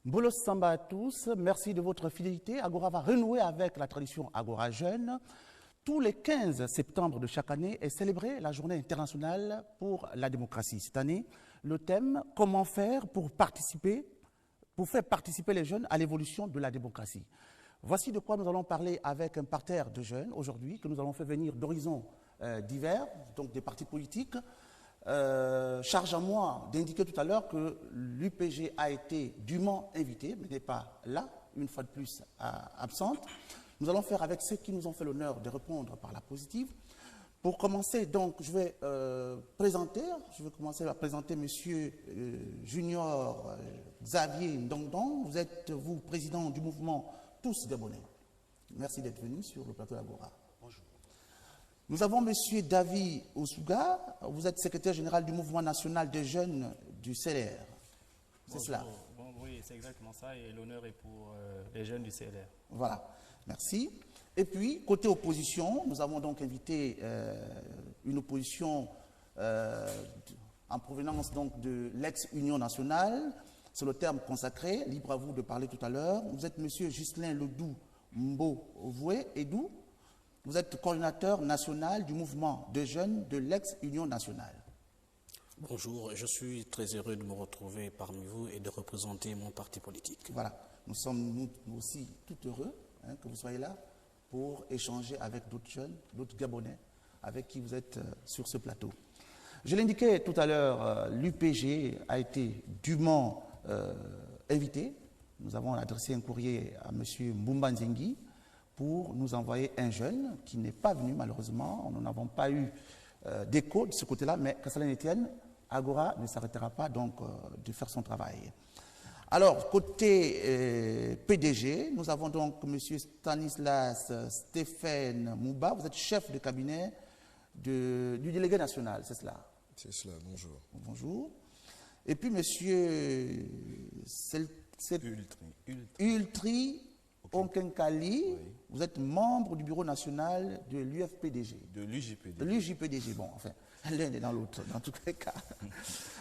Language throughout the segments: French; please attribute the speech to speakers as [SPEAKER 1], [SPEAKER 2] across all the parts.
[SPEAKER 1] Bolos Samba à tous, merci de votre fidélité. Agora va renouer avec la tradition Agora Jeune. Tous les 15 septembre de chaque année est célébrée la journée internationale pour la démocratie. Cette année, le thème « Comment faire pour faire participer les jeunes à l'évolution de la démocratie ». Voici de quoi nous allons parler avec un parterre de jeunes aujourd'hui que nous allons faire venir d'horizons divers, donc des partis politiques. Charge à moi d'indiquer tout à l'heure que l'UPG a été dûment invité, mais n'est pas là, une fois de plus absente. Nous allons faire avec ceux qui nous ont fait l'honneur de répondre par la positive. Pour commencer, donc, je vais commencer à présenter M. Junior Xavier Ndongdong. Vous êtes, vous, président du mouvement Tous Gabonais. Merci d'être venu sur le plateau d'Agora.
[SPEAKER 2] Bonjour.
[SPEAKER 1] Nous avons M. David Osuga, vous êtes secrétaire général du mouvement national des jeunes du CLR. C'est cela?
[SPEAKER 2] Oui, c'est exactement ça, et l'honneur est pour les jeunes du CLR.
[SPEAKER 1] Voilà, merci. Et puis, côté opposition, nous avons donc invité une opposition en provenance donc de l'ex-Union nationale. C'est le terme consacré, libre à vous de parler tout à l'heure. Vous êtes M. Ghislain Ledou Mbo-Voué Edou. Vous êtes coordinateur national du mouvement de jeunes de l'ex-Union nationale.
[SPEAKER 3] Bonjour, je suis très heureux de me retrouver parmi vous et de représenter mon parti politique.
[SPEAKER 1] Voilà, nous sommes nous aussi tout heureux que vous soyez là pour échanger avec d'autres jeunes, d'autres Gabonais avec qui vous êtes sur ce plateau. Je l'indiquais tout à l'heure, l'UPG a été dûment invité. Nous avons adressé un courrier à M. Mbumba Nzengi pour nous envoyer un jeune qui n'est pas venu malheureusement. Nous n'avons pas eu d'écho de ce côté-là, mais qu'à cela ne tienne, Agora ne s'arrêtera pas donc de faire son travail. Alors, côté PDG, nous avons donc M. Stanislas Stéphane Mouba, vous êtes chef de cabinet du délégué national, c'est cela?
[SPEAKER 4] C'est cela, bonjour.
[SPEAKER 1] Bonjour. Et puis M. Ultri Onkenkali, oui. Vous êtes membre du bureau national de l'UFPDG.
[SPEAKER 4] De l'UJPDG.
[SPEAKER 1] De l'UJPDG, bon, enfin, l'un est dans l'autre, dans tous les cas.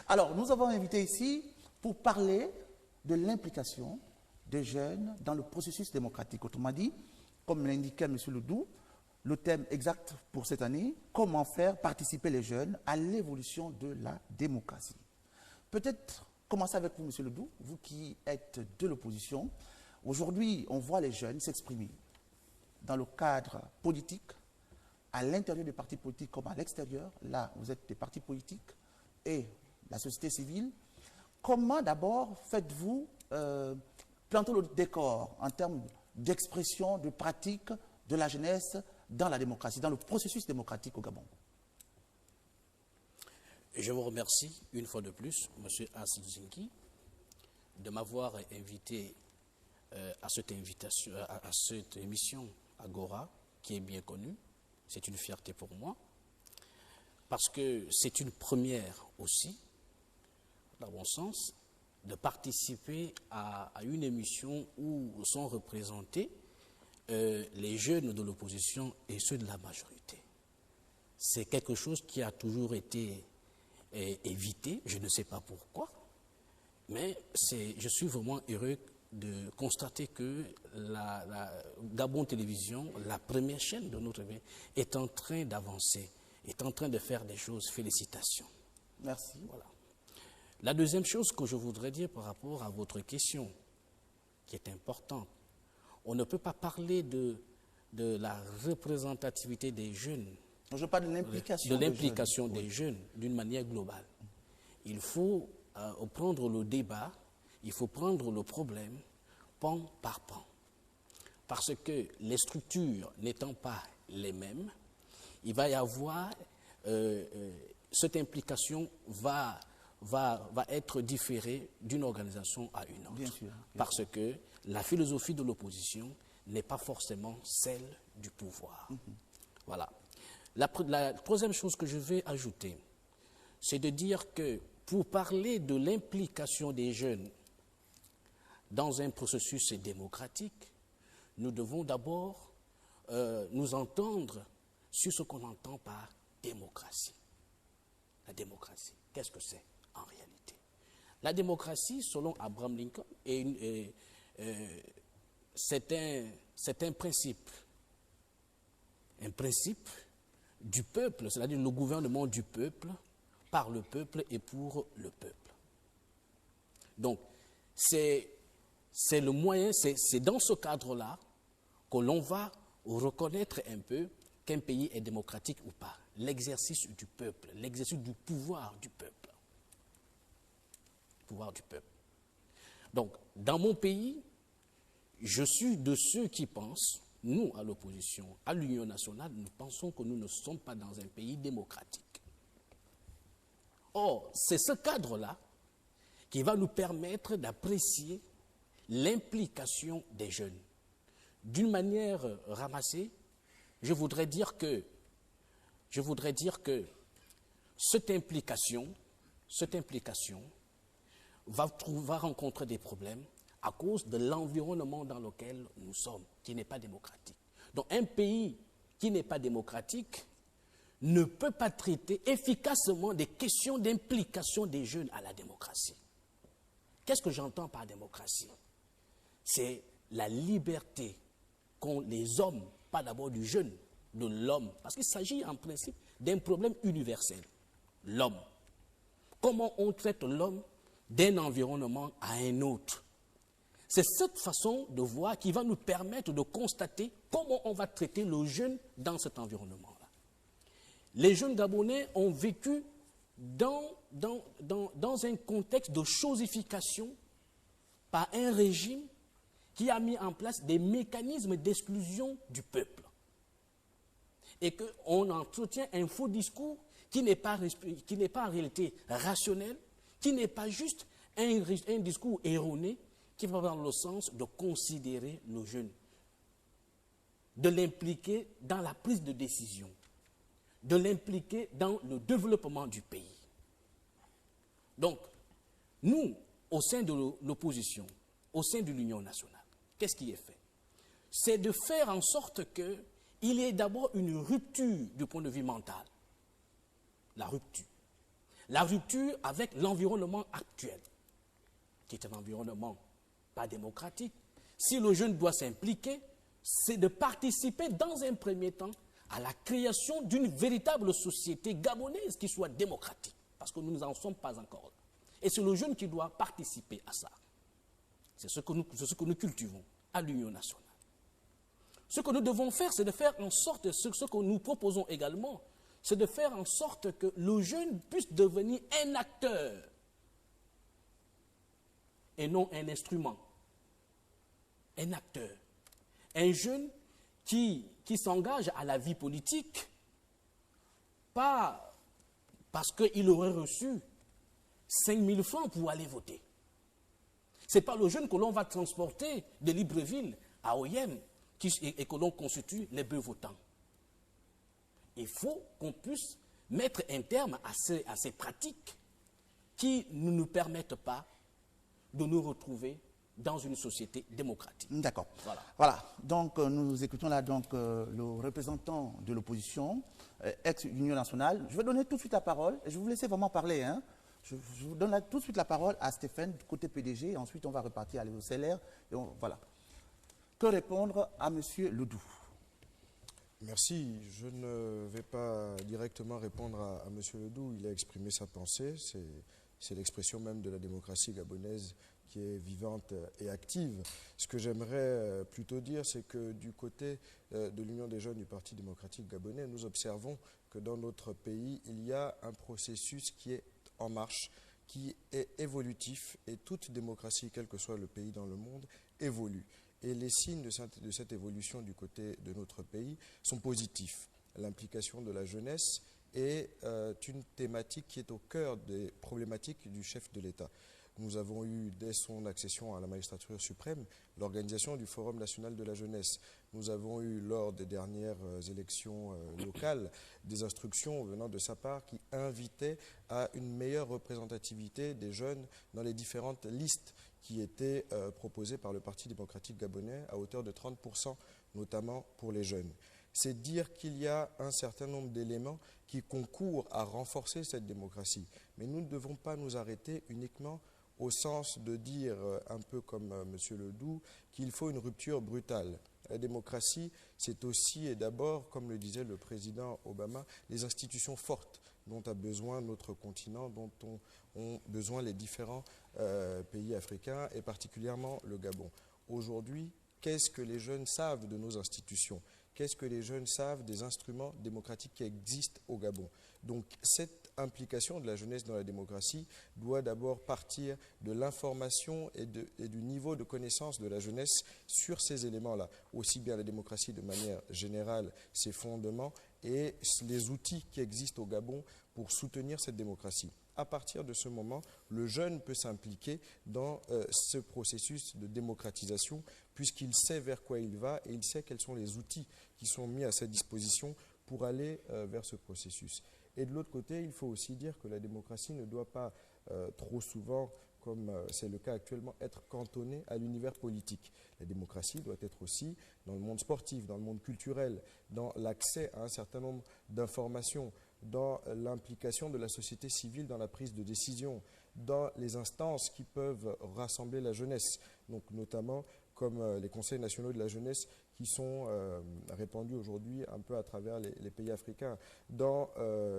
[SPEAKER 1] Alors, nous avons invité ici pour parler de l'implication des jeunes dans le processus démocratique. Autrement dit, comme l'indiquait M. Ledoux, le thème exact pour cette année, comment faire participer les jeunes à l'évolution de la démocratie. Peut-être commencer avec vous, M. Ledoux, vous qui êtes de l'opposition. Aujourd'hui, on voit les jeunes s'exprimer dans le cadre politique, à l'intérieur des partis politiques comme à l'extérieur. Là, vous êtes des partis politiques et la société civile. Comment d'abord faites-vous planter le décor en termes d'expression, de pratique de la jeunesse dans la démocratie, dans le processus démocratique au Gabon?
[SPEAKER 3] Je vous remercie une fois de plus, M. Assinzinki, de m'avoir invité à cette émission Agora, qui est bien connue. C'est une fierté pour moi, parce que c'est une première aussi, dans mon sens, de participer à une émission où sont représentés les jeunes de l'opposition et ceux de la majorité. C'est quelque chose qui a toujours été évité, je ne sais pas pourquoi, mais je suis vraiment heureux de constater que la Gabon Télévision, la première chaîne de notre pays, est en train d'avancer, est en train de faire des choses. Félicitations.
[SPEAKER 1] Merci.
[SPEAKER 3] Voilà. La deuxième chose que je voudrais dire par rapport à votre question, qui est importante, on ne peut pas parler de la représentativité des jeunes,
[SPEAKER 1] je parle de
[SPEAKER 3] l'implication des jeunes d'une manière globale. Il faut prendre le débat, il faut prendre le problème pan par pan. Parce que les structures n'étant pas les mêmes, il va y avoir, cette implication va être différée d'une organisation à une autre.
[SPEAKER 1] Bien sûr,
[SPEAKER 3] parce que la philosophie de l'opposition n'est pas forcément celle du pouvoir. Voilà. La troisième chose que je vais ajouter, c'est de dire que pour parler de l'implication des jeunes dans un processus démocratique, nous devons d'abord nous entendre sur ce qu'on entend par démocratie. La démocratie, qu'est-ce que c'est en réalité? La démocratie, selon Abraham Lincoln, c'est un principe du peuple, c'est-à-dire le gouvernement du peuple, par le peuple et pour le peuple. Donc, c'est le moyen, c'est dans ce cadre-là que l'on va reconnaître un peu qu'un pays est démocratique ou pas. L'exercice du peuple, l'exercice du pouvoir du peuple. Pouvoir du peuple. Donc, dans mon pays, je suis de ceux qui pensent, nous, à l'opposition, à l'Union nationale, nous pensons que nous ne sommes pas dans un pays démocratique. Or, c'est ce cadre-là qui va nous permettre d'apprécier l'implication des jeunes. D'une manière ramassée, je voudrais dire que cette implication va rencontrer des problèmes à cause de l'environnement dans lequel nous sommes, qui n'est pas démocratique. Donc un pays qui n'est pas démocratique ne peut pas traiter efficacement des questions d'implication des jeunes à la démocratie. Qu'est-ce que j'entends par démocratie? C'est la liberté qu'ont les hommes, pas d'abord du jeune, de l'homme, parce qu'il s'agit en principe d'un problème universel, l'homme. Comment on traite l'homme d'un environnement à un autre? C'est cette façon de voir qui va nous permettre de constater comment on va traiter le jeune dans cet environnement-là. Les jeunes Gabonais ont vécu dans un contexte de chosification par un régime qui a mis en place des mécanismes d'exclusion du peuple. Et qu'on entretient un faux discours qui n'est pas en réalité rationnel, qui n'est pas juste un discours erroné, qui va dans le sens de considérer le jeune, de l'impliquer dans la prise de décision, de l'impliquer dans le développement du pays. Donc, nous, au sein de l'opposition, au sein de l'Union nationale, qu'est-ce qui est fait? C'est de faire en sorte qu'il y ait d'abord une rupture du point de vue mental. La rupture. La rupture avec l'environnement actuel, qui est un environnement pas démocratique. Si le jeune doit s'impliquer, c'est de participer dans un premier temps à la création d'une véritable société gabonaise qui soit démocratique, parce que nous n'en sommes pas encore là. Et c'est le jeune qui doit participer à ça. C'est ce que nous cultivons à l'Union nationale. Ce que nous devons faire, c'est de faire en sorte, ce que nous proposons également, c'est de faire en sorte que le jeune puisse devenir un acteur et non un instrument. Un acteur. Un jeune qui s'engage à la vie politique, pas parce qu'il aurait reçu 5 000 francs pour aller voter. Ce n'est pas le jeune que l'on va transporter de Libreville à Oyem et que l'on constitue les bœufs votants. Il faut qu'on puisse mettre un terme à ces pratiques qui ne nous permettent pas de nous retrouver dans une société démocratique.
[SPEAKER 1] D'accord. Voilà. Donc, nous écoutons là le représentant de l'opposition, ex-Union nationale. Je vais donner tout de suite la parole. Je vais vous laisser vraiment parler. Hein. Je vous donne tout de suite la parole à Stéphane, du côté PDG. Et ensuite, on va repartir à l'EOCLR. Voilà. Que répondre à M. Ledoux?
[SPEAKER 4] Merci. Je ne vais pas directement répondre à M. Ledoux. Il a exprimé sa pensée. C'est l'expression même de la démocratie gabonaise qui est vivante et active. Ce que j'aimerais plutôt dire, c'est que du côté de l'Union des jeunes du Parti démocratique gabonais, nous observons que dans notre pays, il y a un processus qui est en marche, qui est évolutif, et toute démocratie, quel que soit le pays dans le monde, évolue. Et les signes de cette évolution du côté de notre pays sont positifs. L'implication de la jeunesse est une thématique qui est au cœur des problématiques du chef de l'État. Nous avons eu, dès son accession à la magistrature suprême, l'organisation du Forum national de la jeunesse. Nous avons eu, lors des dernières élections locales, des instructions venant de sa part qui invitaient à une meilleure représentativité des jeunes dans les différentes listes qui étaient proposées par le Parti démocratique gabonais à hauteur de 30%, notamment pour les jeunes. C'est dire qu'il y a un certain nombre d'éléments qui concourent à renforcer cette démocratie. Mais nous ne devons pas nous arrêter uniquement au sens de dire, un peu comme M. Ledoux, qu'il faut une rupture brutale. La démocratie, c'est aussi et d'abord, comme le disait le président Obama, les institutions fortes dont a besoin notre continent, dont ont besoin les différents pays africains et particulièrement le Gabon. Aujourd'hui, qu'est-ce que les jeunes savent de nos institutions? Qu'est-ce que les jeunes savent des instruments démocratiques qui existent au Gabon? Donc cette implication de la jeunesse dans la démocratie doit d'abord partir de l'information et du niveau de connaissance de la jeunesse sur ces éléments-là. Aussi bien la démocratie de manière générale, ses fondements et les outils qui existent au Gabon pour soutenir cette démocratie. À partir de ce moment, le jeune peut s'impliquer dans ce processus de démocratisation puisqu'il sait vers quoi il va et il sait quels sont les outils qui sont mis à sa disposition pour aller vers ce processus. Et de l'autre côté, il faut aussi dire que la démocratie ne doit pas trop souvent, comme c'est le cas actuellement, être cantonnée à l'univers politique. La démocratie doit être aussi dans le monde sportif, dans le monde culturel, dans l'accès à un certain nombre d'informations, dans l'implication de la société civile dans la prise de décision, dans les instances qui peuvent rassembler la jeunesse, donc notamment comme les conseils nationaux de la jeunesse qui sont répandus aujourd'hui un peu à travers les pays africains, dans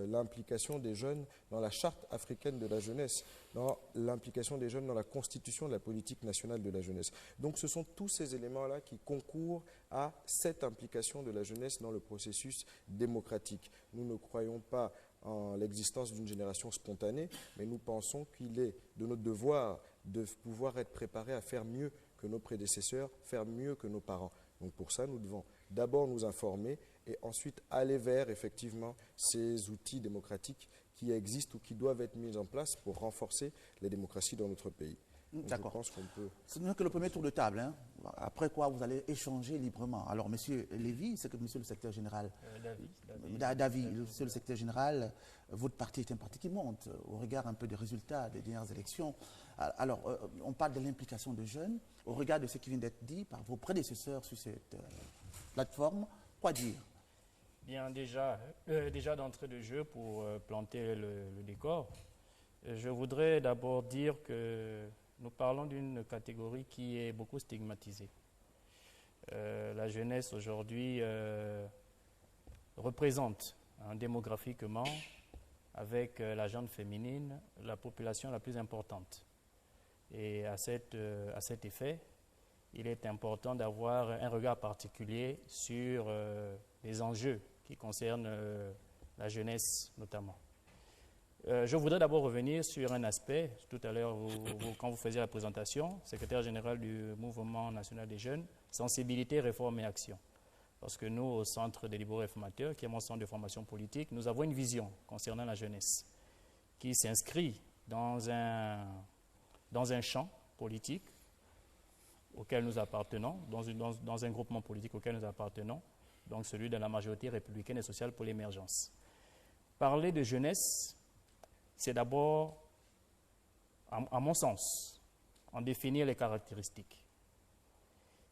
[SPEAKER 4] l'implication des jeunes dans la charte africaine de la jeunesse, dans l'implication des jeunes dans la constitution de la politique nationale de la jeunesse. Donc ce sont tous ces éléments-là qui concourent à cette implication de la jeunesse dans le processus démocratique. Nous ne croyons pas en l'existence d'une génération spontanée, mais nous pensons qu'il est de notre devoir de pouvoir être préparés à faire mieux que nos prédécesseurs, faire mieux que nos parents. Donc pour ça, nous devons d'abord nous informer et ensuite aller vers effectivement ces outils démocratiques qui existent ou qui doivent être mis en place pour renforcer la démocratie dans notre pays.
[SPEAKER 1] D'accord.
[SPEAKER 4] Je pense qu'on peut...
[SPEAKER 1] Ce n'est que le premier tour de table, hein. Après quoi vous allez échanger librement. Alors, M. Lévy, c'est que M. le secrétaire général, David, monsieur le secrétaire général, votre parti est un parti qui monte au regard un peu des résultats des dernières élections. Alors, on parle de l'implication de jeunes. Au regard de ce qui vient d'être dit par vos prédécesseurs sur cette plateforme, quoi dire?
[SPEAKER 2] Bien, déjà d'entrée de jeu, pour planter le décor, je voudrais d'abord dire que nous parlons d'une catégorie qui est beaucoup stigmatisée. La jeunesse aujourd'hui représente démographiquement, avec la gente féminine, la population la plus importante. Et à cet effet, il est important d'avoir un regard particulier sur les enjeux qui concernent la jeunesse notamment. Je voudrais d'abord revenir sur un aspect. Tout à l'heure, quand vous faisiez la présentation, secrétaire général du Mouvement national des jeunes, sensibilité, réforme et action. Parce que nous, au Centre des libéraux réformateurs, qui est mon centre de formation politique, nous avons une vision concernant la jeunesse qui s'inscrit dans un champ politique auquel nous appartenons, dans un groupement politique auquel nous appartenons, donc celui de la majorité républicaine et sociale pour l'émergence. Parler de jeunesse, c'est d'abord, à mon sens, en définir les caractéristiques.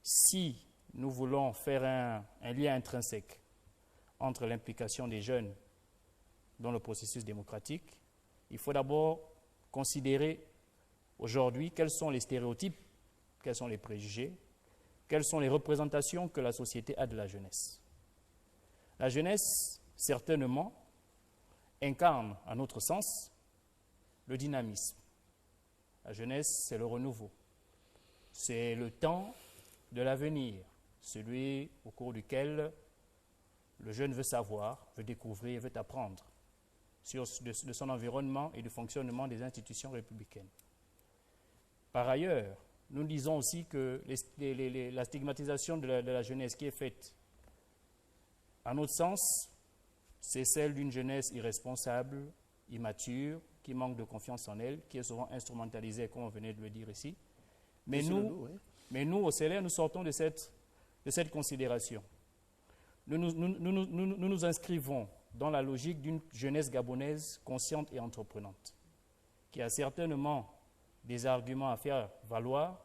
[SPEAKER 2] Si nous voulons faire un lien intrinsèque entre l'implication des jeunes dans le processus démocratique, il faut d'abord considérer aujourd'hui quels sont les stéréotypes, quels sont les préjugés, quelles sont les représentations que la société a de la jeunesse. La jeunesse, certainement, incarne, à notre sens, le dynamisme. La jeunesse, c'est le renouveau. C'est le temps de l'avenir, celui au cours duquel le jeune veut savoir, veut découvrir, veut apprendre de son environnement et du fonctionnement des institutions républicaines. Par ailleurs, nous disons aussi que la stigmatisation de la jeunesse qui est faite, à notre sens, c'est celle d'une jeunesse irresponsable, immature, qui manque de confiance en elle, qui est souvent instrumentalisée, comme on venait de le dire ici. Mais nous, au CLR, nous sortons de cette considération. Nous nous inscrivons dans la logique d'une jeunesse gabonaise consciente et entreprenante, qui a certainement des arguments à faire valoir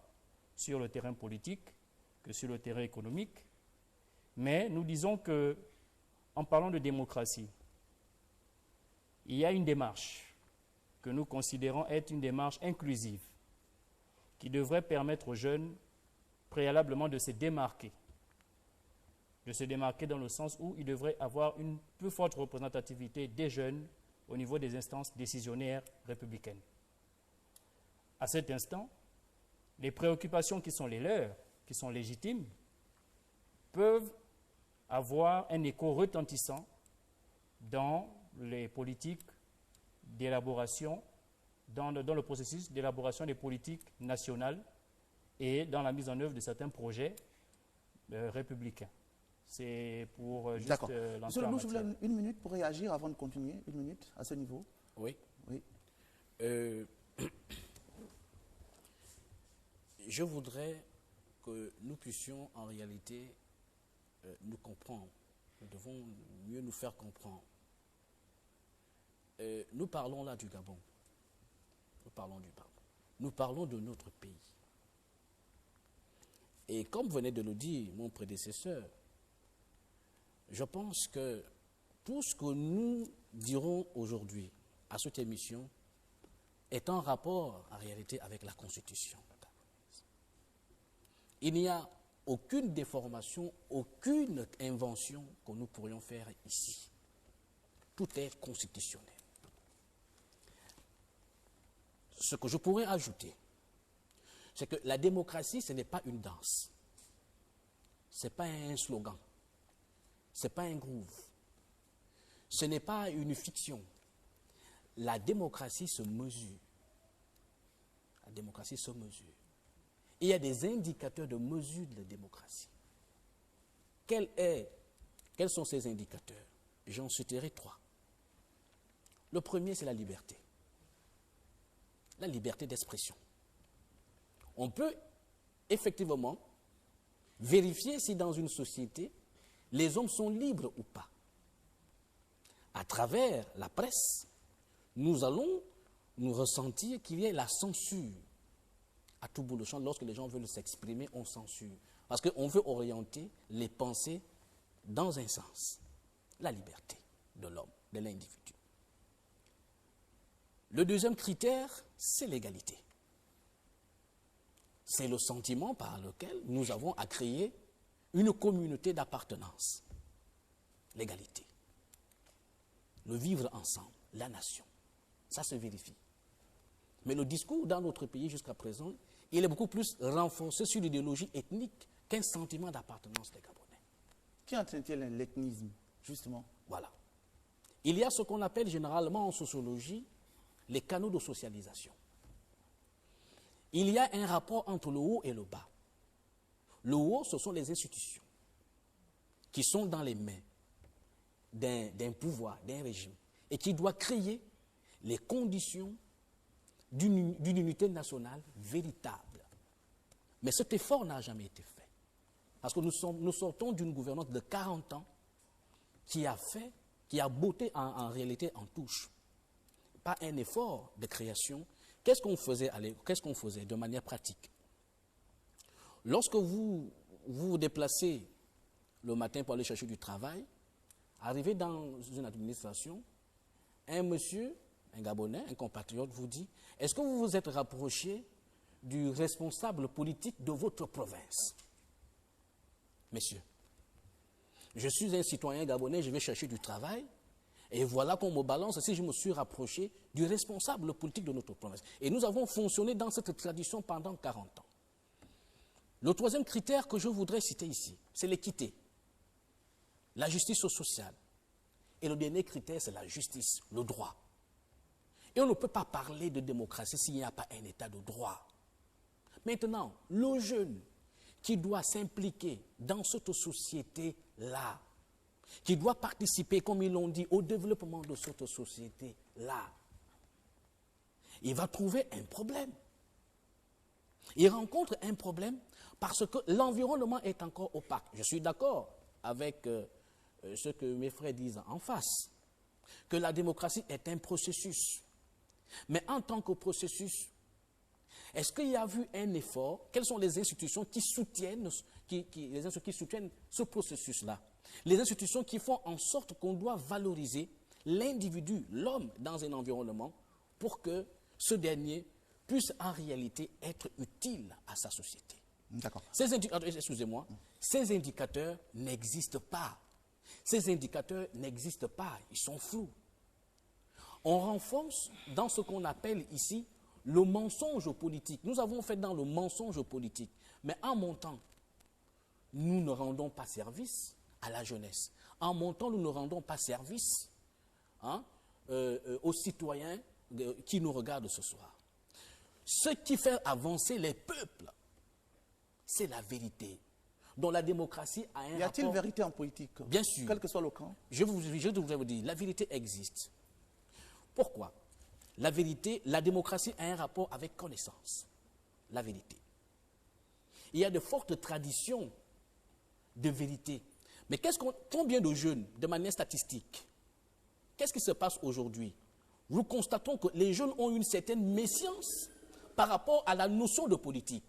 [SPEAKER 2] sur le terrain politique que sur le terrain économique. Mais nous disons que, en parlant de démocratie, il y a une démarche que nous considérons être une démarche inclusive, qui devrait permettre aux jeunes préalablement de se démarquer. De se démarquer dans le sens où il devrait avoir une plus forte représentativité des jeunes au niveau des instances décisionnaires républicaines. À cet instant, les préoccupations qui sont les leurs, qui sont légitimes, peuvent avoir un écho retentissant dans les politiques d'élaboration, dans le processus d'élaboration des politiques nationales et dans la mise en œuvre de certains projets républicains. C'est pour juste
[SPEAKER 1] Monsieur
[SPEAKER 2] lancer
[SPEAKER 1] le
[SPEAKER 2] en
[SPEAKER 1] Doux, je
[SPEAKER 2] matière.
[SPEAKER 1] voulais une minute pour réagir avant de continuer. Une minute à ce niveau.
[SPEAKER 3] Oui.
[SPEAKER 1] Oui.
[SPEAKER 3] Je voudrais que nous puissions en réalité nous comprendre. Nous devons mieux nous faire comprendre. Nous parlons là du Gabon. Nous parlons du Gabon. Nous parlons de notre pays. Et comme venait de le dire mon prédécesseur, je pense que tout ce que nous dirons aujourd'hui à cette émission est en rapport en réalité avec la Constitution. Il n'y a aucune déformation, aucune invention que nous pourrions faire ici. Tout est constitutionnel. Ce que je pourrais ajouter, c'est que la démocratie, ce n'est pas une danse. Ce n'est pas un slogan. Ce n'est pas un groove. Ce n'est pas une fiction. La démocratie se mesure. La démocratie se mesure. Il y a des indicateurs de mesure de la démocratie. Quels sont ces indicateurs? J'en citerai 3. Le premier, c'est la liberté. La liberté d'expression. On peut effectivement vérifier si dans une société, les hommes sont libres ou pas. À travers la presse, nous allons nous ressentir qu'il y ait la censure. À tout bout de champ, lorsque les gens veulent s'exprimer, on censure. Parce qu'on veut orienter les pensées dans un sens. La liberté de l'homme, de l'individu. Le deuxième critère, c'est l'égalité. C'est le sentiment par lequel nous avons à créer une communauté d'appartenance. L'égalité. Le vivre ensemble, la nation. Ça se vérifie. Mais le discours dans notre pays jusqu'à présent, il est beaucoup plus renforcé sur l'idéologie ethnique qu'un sentiment d'appartenance des Gabonais.
[SPEAKER 1] Qui entretient l'ethnisme, justement?
[SPEAKER 3] Voilà. Il y a ce qu'on appelle généralement en sociologie les canaux de socialisation. Il y a un rapport entre le haut et le bas. Le haut, ce sont les institutions qui sont dans les mains d'un pouvoir, d'un régime, et qui doit créer les conditions d'une unité nationale véritable. Mais cet effort n'a jamais été fait. Parce que nous sortons d'une gouvernance de 40 ans qui a botté en réalité en touche. Pas un effort de création. Qu'est-ce qu'on faisait de manière pratique? Lorsque vous vous déplacez le matin pour aller chercher du travail, arrivé dans une administration, un monsieur, un Gabonais, un compatriote vous dit, est-ce que vous vous êtes rapproché du responsable politique de votre province? Messieurs, je suis un citoyen gabonais, je vais chercher du travail, et voilà qu'on me balance si je me suis rapproché du responsable politique de notre province. Et nous avons fonctionné dans cette tradition pendant 40 ans. Le troisième critère que je voudrais citer ici, c'est l'équité, la justice sociale. Et le dernier critère, c'est la justice, le droit. Et on ne peut pas parler de démocratie s'il n'y a pas un état de droit. Maintenant, le jeune qui doit s'impliquer dans cette société-là, qui doit participer, comme ils l'ont dit, au développement de cette société-là, il va trouver un problème. Il rencontre un problème parce que l'environnement est encore opaque. Je suis d'accord avec ce que mes frères disent en face, que la démocratie est un processus. Mais en tant que processus, est-ce qu'il y a eu un effort? Quelles sont les institutions qui soutiennent, qui soutiennent ce processus-là? Les institutions qui font en sorte qu'on doit valoriser l'individu, l'homme, dans un environnement pour que ce dernier puisse en réalité être utile à sa société.
[SPEAKER 1] D'accord.
[SPEAKER 3] Ces indicateurs, excusez-moi, ces indicateurs n'existent pas. Ces indicateurs n'existent pas, ils sont flous. On renforce dans ce qu'on appelle ici le mensonge politique. Nous avons fait dans le mensonge politique. Mais en montant, nous ne rendons pas service à la jeunesse. En montant, nous ne rendons pas service aux citoyens qui nous regardent ce soir. Ce qui fait avancer les peuples, c'est la vérité. Dont la démocratie a un rapport...
[SPEAKER 1] Y a-t-il vérité en politique?
[SPEAKER 3] Bien sûr.
[SPEAKER 1] Quel que soit le camp.
[SPEAKER 3] Je voudrais vous dire, la vérité existe. Pourquoi? La vérité, la démocratie a un rapport avec connaissance. La vérité. Il y a de fortes traditions de vérité. Mais combien de jeunes, de manière statistique, qu'est-ce qui se passe aujourd'hui? Nous constatons que les jeunes ont une certaine méfiance par rapport à la notion de politique.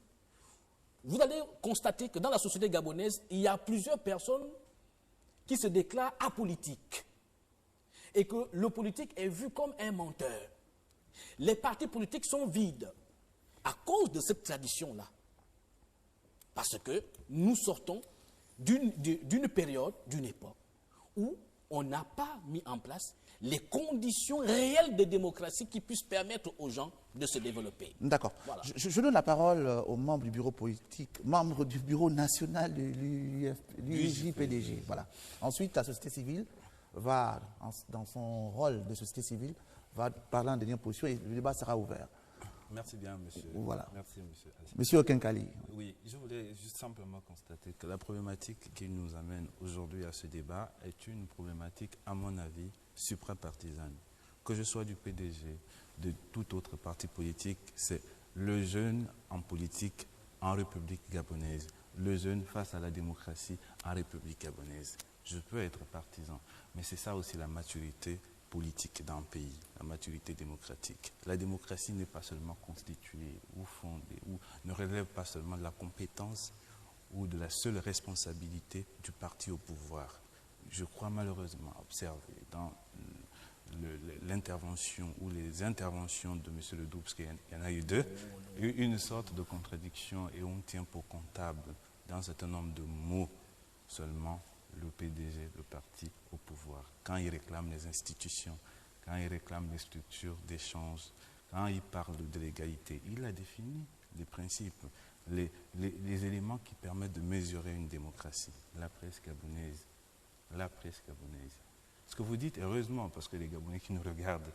[SPEAKER 3] Vous allez constater que dans la société gabonaise, il y a plusieurs personnes qui se déclarent apolitiques et que le politique est vu comme un menteur. Les partis politiques sont vides à cause de cette tradition-là. Parce que nous sortons d'une période, d'une époque, où on n'a pas mis en place les conditions réelles de démocratie qui puissent permettre aux gens de se développer.
[SPEAKER 1] D'accord.
[SPEAKER 3] Voilà.
[SPEAKER 1] Je donne la parole aux membres du bureau politique, membres du bureau national de l'UJPDG. Voilà. Ensuite, la société civile va, dans son rôle de société civile, va parler en dernière position et le débat sera ouvert.
[SPEAKER 5] Merci bien, monsieur.
[SPEAKER 1] Voilà.
[SPEAKER 5] Merci, monsieur.
[SPEAKER 1] Monsieur Okenkali.
[SPEAKER 5] Oui, je voulais juste simplement constater que la problématique qui nous amène aujourd'hui à ce débat est une problématique, à mon avis, suprapartisane. Que je sois du PDG, de tout autre parti politique, c'est le jeune en politique en République gabonaise, le jeune face à la démocratie en République gabonaise. Je peux être partisan, mais c'est ça aussi la maturité politique d'un pays, la maturité démocratique. La démocratie n'est pas seulement constituée ou fondée, ou ne relève pas seulement de la compétence ou de la seule responsabilité du parti au pouvoir. Je crois malheureusement observer dans l'intervention ou les interventions de M. Ledoux, parce qu'il y en a eu deux, une sorte de contradiction et on tient pour comptable dans un certain nombre de mots seulement le PDG, le parti au pouvoir. Quand il réclame les institutions, quand il réclame les structures d'échange, quand il parle de l'égalité, il a défini les principes, les éléments qui permettent de mesurer une démocratie. La presse gabonaise. La presse gabonaise. Ce que vous dites, heureusement, parce que les Gabonais qui nous regardent,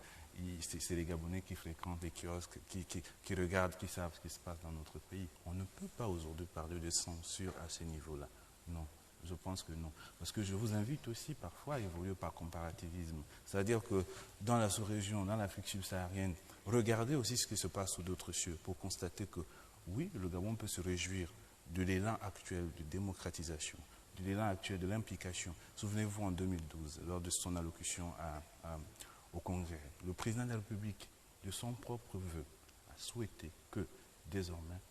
[SPEAKER 5] c'est les Gabonais qui fréquentent les kiosques, qui regardent, qui savent ce qui se passe dans notre pays. On ne peut pas aujourd'hui parler de censure à ce niveau-là. Non. Je pense que non. Parce que je vous invite aussi parfois à évoluer par comparativisme. C'est-à-dire que dans la sous-région, dans l'Afrique subsaharienne, regardez aussi ce qui se passe sous d'autres cieux pour constater que oui, le Gabon peut se réjouir de l'élan actuel de démocratisation, de l'élan actuel de l'implication. Souvenez-vous en 2012, lors de son allocution au Congrès, le président de la République, de son propre vœu, a souhaité que désormais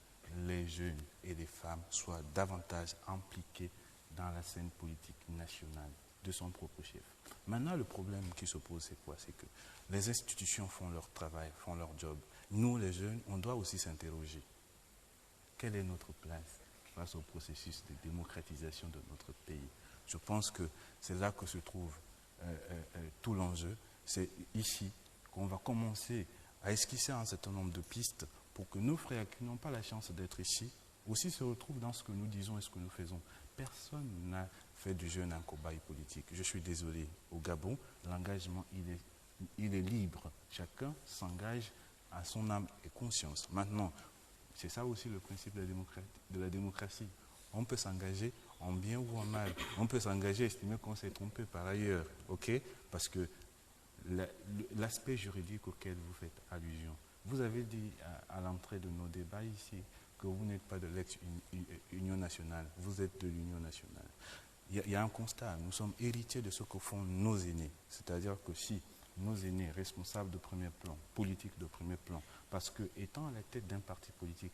[SPEAKER 5] les jeunes et les femmes soient davantage impliqués dans la scène politique nationale de son propre chef. Maintenant, le problème qui se pose, c'est quoi? C'est que les institutions font leur travail, font leur job. Nous, les jeunes, on doit aussi s'interroger. Quelle est notre place face au processus de démocratisation de notre pays? Je pense que c'est là que se trouve tout l'enjeu. C'est ici qu'on va commencer à esquisser un certain nombre de pistes pour que nos frères qui n'ont pas la chance d'être ici aussi se retrouvent dans ce que nous disons et ce que nous faisons. Personne n'a fait du jeune un cobaye politique. Je suis désolé. Au Gabon, l'engagement, il est libre. Chacun s'engage à son âme et conscience. Maintenant, c'est ça aussi le principe de la démocratie. On peut s'engager en bien ou en mal. On peut s'engager, estimer qu'on s'est trompé par ailleurs. OK? Parce que l'aspect juridique auquel vous faites allusion, vous avez dit à l'entrée de nos débats ici que vous n'êtes pas de l'ex-Union nationale, vous êtes de l'Union nationale. Il y a un constat, nous sommes héritiers de ce que font nos aînés. C'est-à-dire que si nos aînés, responsables de premier plan, politiques de premier plan, parce que étant à la tête d'un parti politique,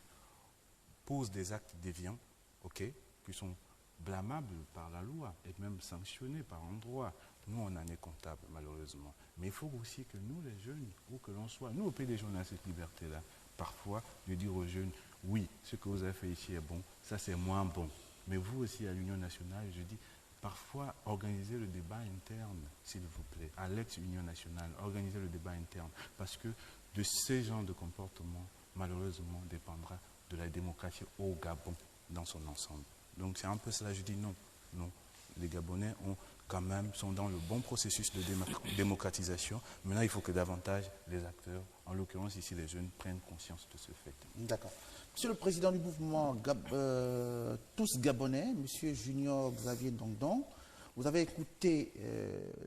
[SPEAKER 5] posent des actes déviants, ok, qui sont blâmables par la loi et même sanctionnés par endroit. Nous, on en est comptable, malheureusement. Mais il faut aussi que nous, les jeunes, où que l'on soit, nous, au PDG, on a cette liberté-là. parfois de dire aux jeunes, oui, ce que vous avez fait ici est bon, ça c'est moins bon. Mais vous aussi, à l'Union nationale, je dis, parfois, organisez le débat interne, s'il vous plaît, à l'ex-Union nationale, organisez le débat interne, parce que de ces genres de comportements, malheureusement, dépendra de la démocratie au Gabon dans son ensemble. Donc c'est un peu cela, je dis non, non. Les Gabonais sont dans le bon processus de démocratisation. Maintenant, il faut que davantage les acteurs, en l'occurrence ici les jeunes, prennent conscience de ce fait.
[SPEAKER 1] D'accord. Monsieur le président du mouvement Tous Gabonais, Monsieur Junior Xavier Ndongdong, vous avez écouté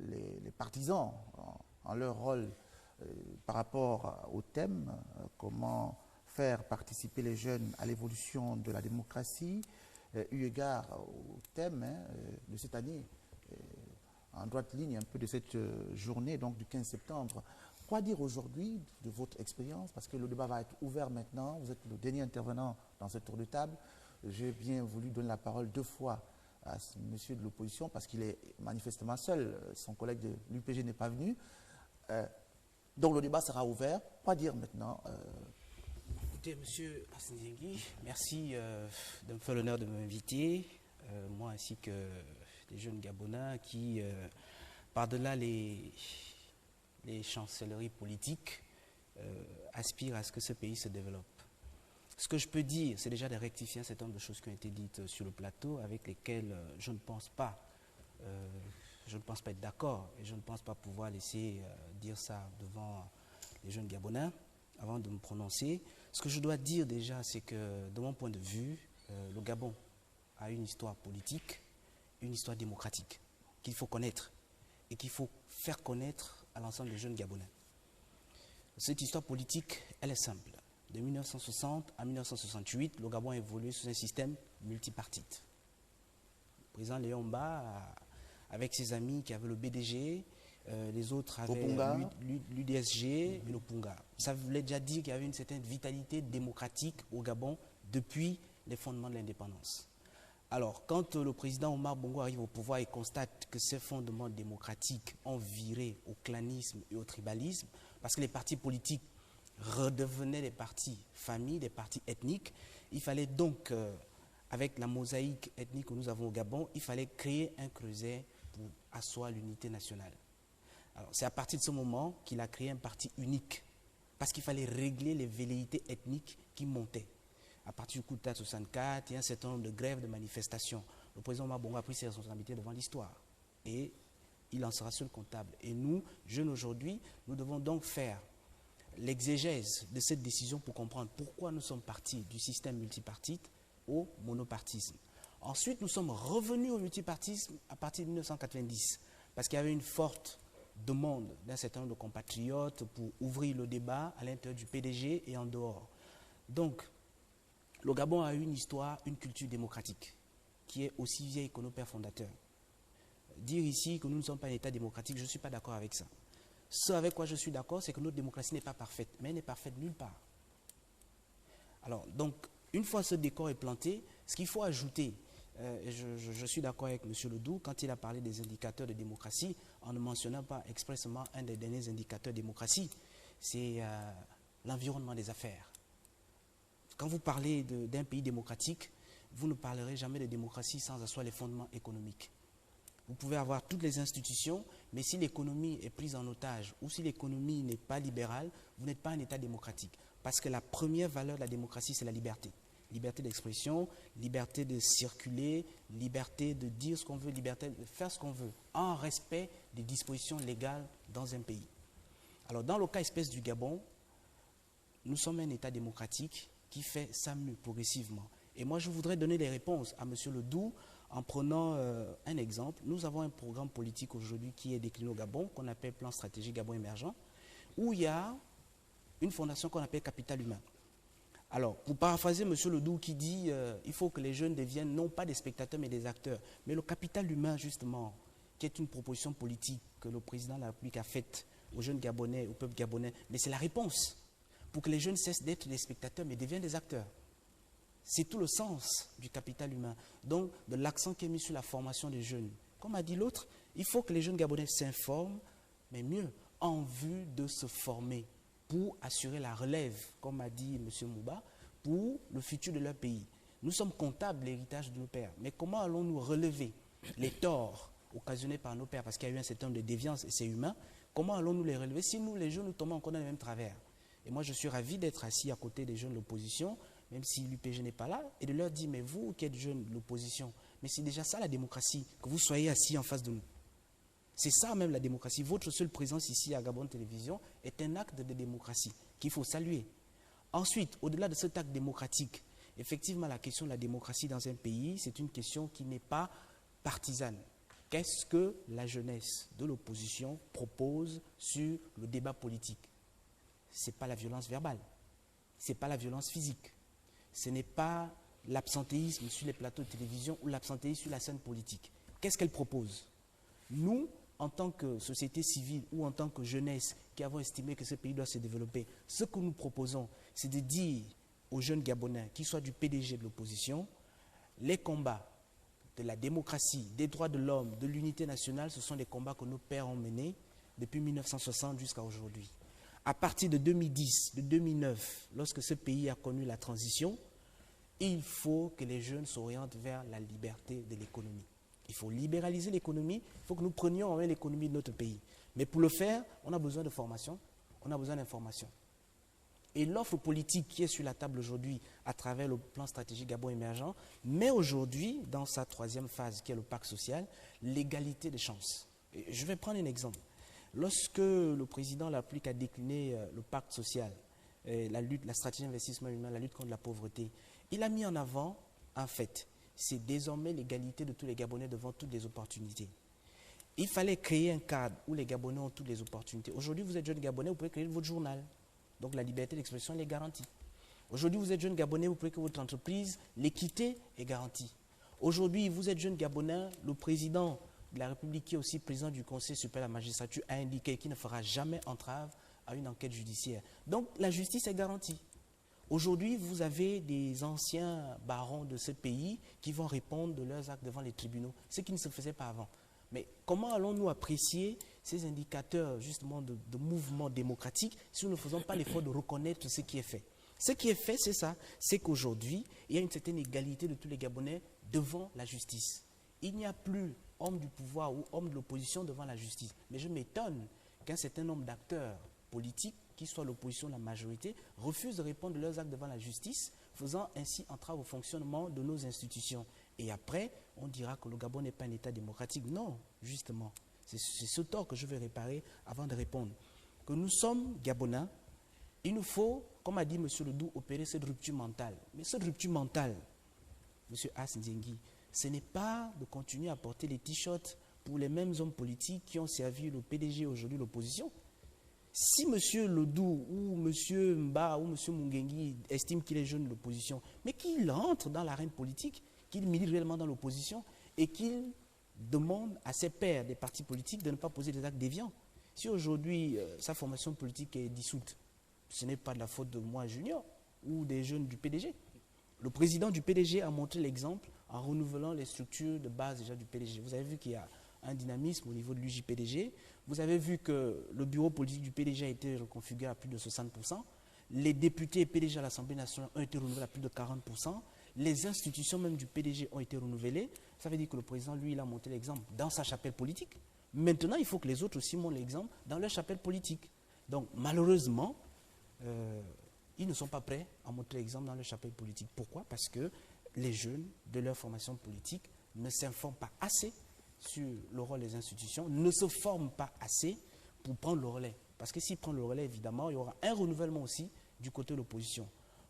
[SPEAKER 1] les partisans en leur rôle par rapport au thème, comment faire participer les jeunes à l'évolution de la démocratie, eu égard au thème de cette année, en droite ligne un peu de cette journée, donc du 15 septembre. Quoi dire aujourd'hui de votre expérience? Parce que le débat va être ouvert maintenant. Vous êtes le dernier intervenant dans ce tour de table. J'ai bien voulu donner la parole 2 fois à ce monsieur de l'opposition parce qu'il est manifestement seul. Son collègue de l'UPG n'est pas venu. Donc le débat sera ouvert. Quoi dire maintenant
[SPEAKER 3] Écoutez, monsieur Asindjengui, merci de me faire l'honneur de m'inviter, moi ainsi que les jeunes Gabonais qui, par-delà les chancelleries politiques, aspirent à ce que ce pays se développe. Ce que je peux dire, c'est déjà de rectifier un certain nombre de choses qui ont été dites sur le plateau, avec lesquelles je ne pense pas être d'accord, et je ne pense pas pouvoir laisser dire ça devant les jeunes Gabonais avant de me prononcer. Ce que je dois dire déjà, c'est que, de mon point de vue, le Gabon a une histoire politique, une histoire démocratique, qu'il faut connaître et qu'il faut faire connaître à l'ensemble des jeunes Gabonais. Cette histoire politique, elle est simple. De 1960 à 1968, le Gabon a évolué sous un système multipartite. Le président Léon Mba, avec ses amis qui avaient le BDG, les autres avaient l'UDSG et le Punga. Ça voulait déjà dire qu'il y avait une certaine vitalité démocratique au Gabon depuis les fondements de l'indépendance. Alors, quand le président Omar Bongo arrive au pouvoir et constate que ces fondements démocratiques ont viré au clanisme et au tribalisme, parce que les partis politiques redevenaient des partis familles, des partis ethniques, il fallait donc, avec la mosaïque ethnique que nous avons au Gabon, il fallait créer un creuset pour asseoir l'unité nationale. Alors, c'est à partir de ce moment qu'il a créé un parti unique, parce qu'il fallait régler les velléités ethniques qui montaient. À partir du coup d'État 64, il y a un certain nombre de grèves, de manifestations. Le président Mabongo a pris ses responsabilités devant l'histoire. Et il en sera seul comptable. Et nous, jeunes aujourd'hui, nous devons donc faire l'exégèse de cette décision pour comprendre pourquoi nous sommes partis du système multipartite au monopartisme. Ensuite, nous sommes revenus au multipartisme à partir de 1990, parce qu'il y avait une forte demande d'un certain nombre de compatriotes pour ouvrir le débat à l'intérieur du PDG et en dehors. Donc, le Gabon a une histoire, une culture démocratique qui est aussi vieille que nos pères fondateurs. Dire ici que nous ne sommes pas un État démocratique, je ne suis pas d'accord avec ça. Ce avec quoi je suis d'accord, c'est que notre démocratie n'est pas parfaite, mais elle n'est parfaite nulle part. Alors, donc, une fois ce décor est planté, ce qu'il faut ajouter, je suis d'accord avec M. Ledoux quand il a parlé des indicateurs de démocratie, en ne mentionnant pas expressément un des derniers indicateurs de démocratie, c'est l'environnement des affaires. Quand vous parlez d'un pays démocratique, vous ne parlerez jamais de démocratie sans asseoir les fondements économiques. Vous pouvez avoir toutes les institutions, mais si l'économie est prise en otage ou si l'économie n'est pas libérale, vous n'êtes pas un État démocratique. Parce que la première valeur de la démocratie, c'est la liberté. Liberté d'expression, liberté de circuler, liberté de dire ce qu'on veut, liberté de faire ce qu'on veut, en respect des dispositions légales dans un pays. Alors, dans le cas espèce du Gabon, nous sommes un État démocratique qui fait ça mieux progressivement. Et moi, je voudrais donner des réponses à M. Ledoux en prenant un exemple. Nous avons un programme politique aujourd'hui qui est décliné au Gabon, qu'on appelle Plan stratégique Gabon émergent, où il y a une fondation qu'on appelle Capital Humain. Alors, pour paraphraser M. Ledoux qui dit il faut que les jeunes deviennent non pas des spectateurs mais des acteurs. Mais le capital humain, justement, qui est une proposition politique que le président de la République a faite aux jeunes Gabonais, au peuple gabonais, mais c'est la réponse pour que les jeunes cessent d'être des spectateurs mais deviennent des acteurs. C'est tout le sens du capital humain. Donc, de l'accent qui est mis sur la formation des jeunes. Comme a dit l'autre, il faut que les jeunes Gabonais s'informent, mais mieux, en vue de se former pour assurer la relève, comme a dit M. Mouba, pour le futur de leur pays. Nous sommes comptables de l'héritage de nos pères, mais comment allons-nous relever les torts occasionnés par nos pères, parce qu'il y a eu un certain nombre de déviances et c'est humain, comment allons-nous les relever si nous, les jeunes, nous tombons encore dans les mêmes travers? Et moi, je suis ravi d'être assis à côté des jeunes de l'opposition, même si l'UPG n'est pas là, et de leur dire, mais vous qui êtes jeunes de l'opposition, mais c'est déjà ça la démocratie, que vous soyez assis en face de nous. C'est ça même la démocratie. Votre seule présence ici à Gabon Télévision est un acte de démocratie qu'il faut saluer. Ensuite, au-delà de cet acte démocratique, effectivement, la question de la démocratie dans un pays, c'est une question qui n'est pas partisane. Qu'est-ce que la jeunesse de l'opposition propose sur le débat politique? Ce n'est pas la violence verbale, ce n'est pas la violence physique, ce n'est pas l'absentéisme sur les plateaux de télévision ou l'absentéisme sur la scène politique. Qu'est-ce qu'elle propose? Nous, en tant que société civile ou en tant que jeunesse qui avons estimé que ce pays doit se développer, ce que nous proposons, c'est de dire aux jeunes Gabonais, qu'ils soient du PDG de l'opposition, les combats de la démocratie, des droits de l'homme, de l'unité nationale, ce sont des combats que nos pères ont menés depuis 1960 jusqu'à aujourd'hui. À partir de 2010, de 2009, lorsque ce pays a connu la transition, il faut que les jeunes s'orientent vers la liberté de l'économie. Il faut libéraliser l'économie, il faut que nous prenions en main l'économie de notre pays. Mais pour le faire, on a besoin de formation, on a besoin d'information. Et l'offre politique qui est sur la table aujourd'hui à travers le plan stratégique Gabon émergent met aujourd'hui, dans sa troisième phase qui est le pacte social, l'égalité des chances. Et je vais prendre un exemple. Lorsque le président de la République a décliné le pacte social, la stratégie d'investissement humain, la lutte contre la pauvreté, il a mis en avant un fait. C'est désormais l'égalité de tous les Gabonais devant toutes les opportunités. Il fallait créer un cadre où les Gabonais ont toutes les opportunités. Aujourd'hui, vous êtes jeune Gabonais, vous pouvez créer votre journal. Donc la liberté d'expression est garantie. Aujourd'hui, vous êtes jeune Gabonais, vous pouvez créer votre entreprise, l'équité est garantie. Aujourd'hui, vous êtes jeune Gabonais, le président de la République, qui est aussi président du Conseil supérieur de la magistrature, a indiqué qu'il ne fera jamais entrave à une enquête judiciaire. Donc la justice est garantie. Aujourd'hui, vous avez des anciens barons de ce pays qui vont répondre de leurs actes devant les tribunaux, ce qui ne se faisait pas avant. Mais comment allons-nous apprécier ces indicateurs justement de mouvement démocratique si nous ne faisons pas l'effort de reconnaître ce qui est fait? Ce qui est fait, c'est ça, c'est qu'aujourd'hui, il y a une certaine égalité de tous les Gabonais devant la justice. Il n'y a plus homme du pouvoir ou homme de l'opposition devant la justice. Mais je m'étonne qu'un certain nombre d'acteurs politiques, qui soient l'opposition ou la majorité, refusent de répondre de leurs actes devant la justice, faisant ainsi entrave au fonctionnement de nos institutions. Et après, on dira que le Gabon n'est pas un État démocratique. Non, justement. C'est ce tort que je vais réparer avant de répondre. Que nous sommes Gabonais, il nous faut, comme a dit M. Ledoux, opérer cette rupture mentale. Mais cette rupture mentale, M. As-Ndiengui, ce n'est pas de continuer à porter les t-shirts pour les mêmes hommes politiques qui ont servi le PDG aujourd'hui l'opposition. Si M. Ledoux ou M. Mba ou M. Mungengi estime qu'il est jeune de l'opposition, mais qu'il entre dans l'arène politique, qu'il milite réellement dans l'opposition et qu'il demande à ses pairs des partis politiques de ne pas poser des actes déviants. Si aujourd'hui sa formation politique est dissoute, ce n'est pas de la faute de moi junior ou des jeunes du PDG. Le président du PDG a montré l'exemple en renouvelant les structures de base déjà du PDG. Vous avez vu qu'il y a un dynamisme au niveau de l'UJPDG. Vous avez vu que le bureau politique du PDG a été reconfiguré à plus de 60%. Les députés et PDG à l'Assemblée nationale ont été renouvelés à plus de 40%. Les institutions même du PDG ont été renouvelées. Ça veut dire que le président, lui, il a montré l'exemple dans sa chapelle politique. Maintenant, il faut que les autres aussi montrent l'exemple dans leur chapelle politique. Donc, malheureusement, ils ne sont pas prêts à montrer l'exemple dans leur chapelle politique. Pourquoi? Parce que les jeunes de leur formation politique ne s'informent pas assez sur le rôle des institutions, ne se forment pas assez pour prendre le relais. Parce que s'ils prennent le relais, évidemment, il y aura un renouvellement aussi du côté de l'opposition.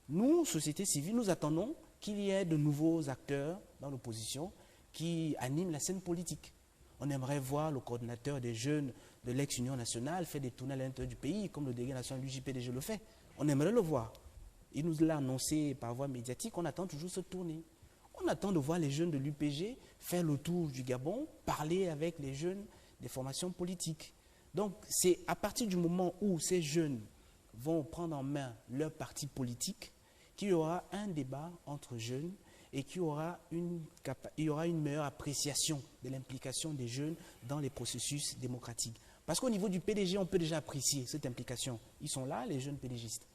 [SPEAKER 3] Nous, société civile, nous attendons qu'il y ait de nouveaux acteurs dans l'opposition qui animent la scène politique. On aimerait voir le coordinateur des jeunes de l'ex-Union nationale faire des tournées à l'intérieur du pays, comme le délégué national du JPDG le fait. On aimerait le voir. Il nous l'a annoncé par voie médiatique, on attend toujours cette tournée. On attend de voir les jeunes de l'UPG faire le tour du Gabon, parler avec les jeunes des formations politiques. Donc, c'est à partir du moment où ces jeunes vont prendre en main leur parti politique qu'il y aura un débat entre jeunes et qu'il y aura une meilleure appréciation de l'implication des jeunes dans les processus démocratiques.
[SPEAKER 6] Parce qu'au niveau du PDG, on peut déjà apprécier cette implication. Ils sont là, les jeunes PDGistes.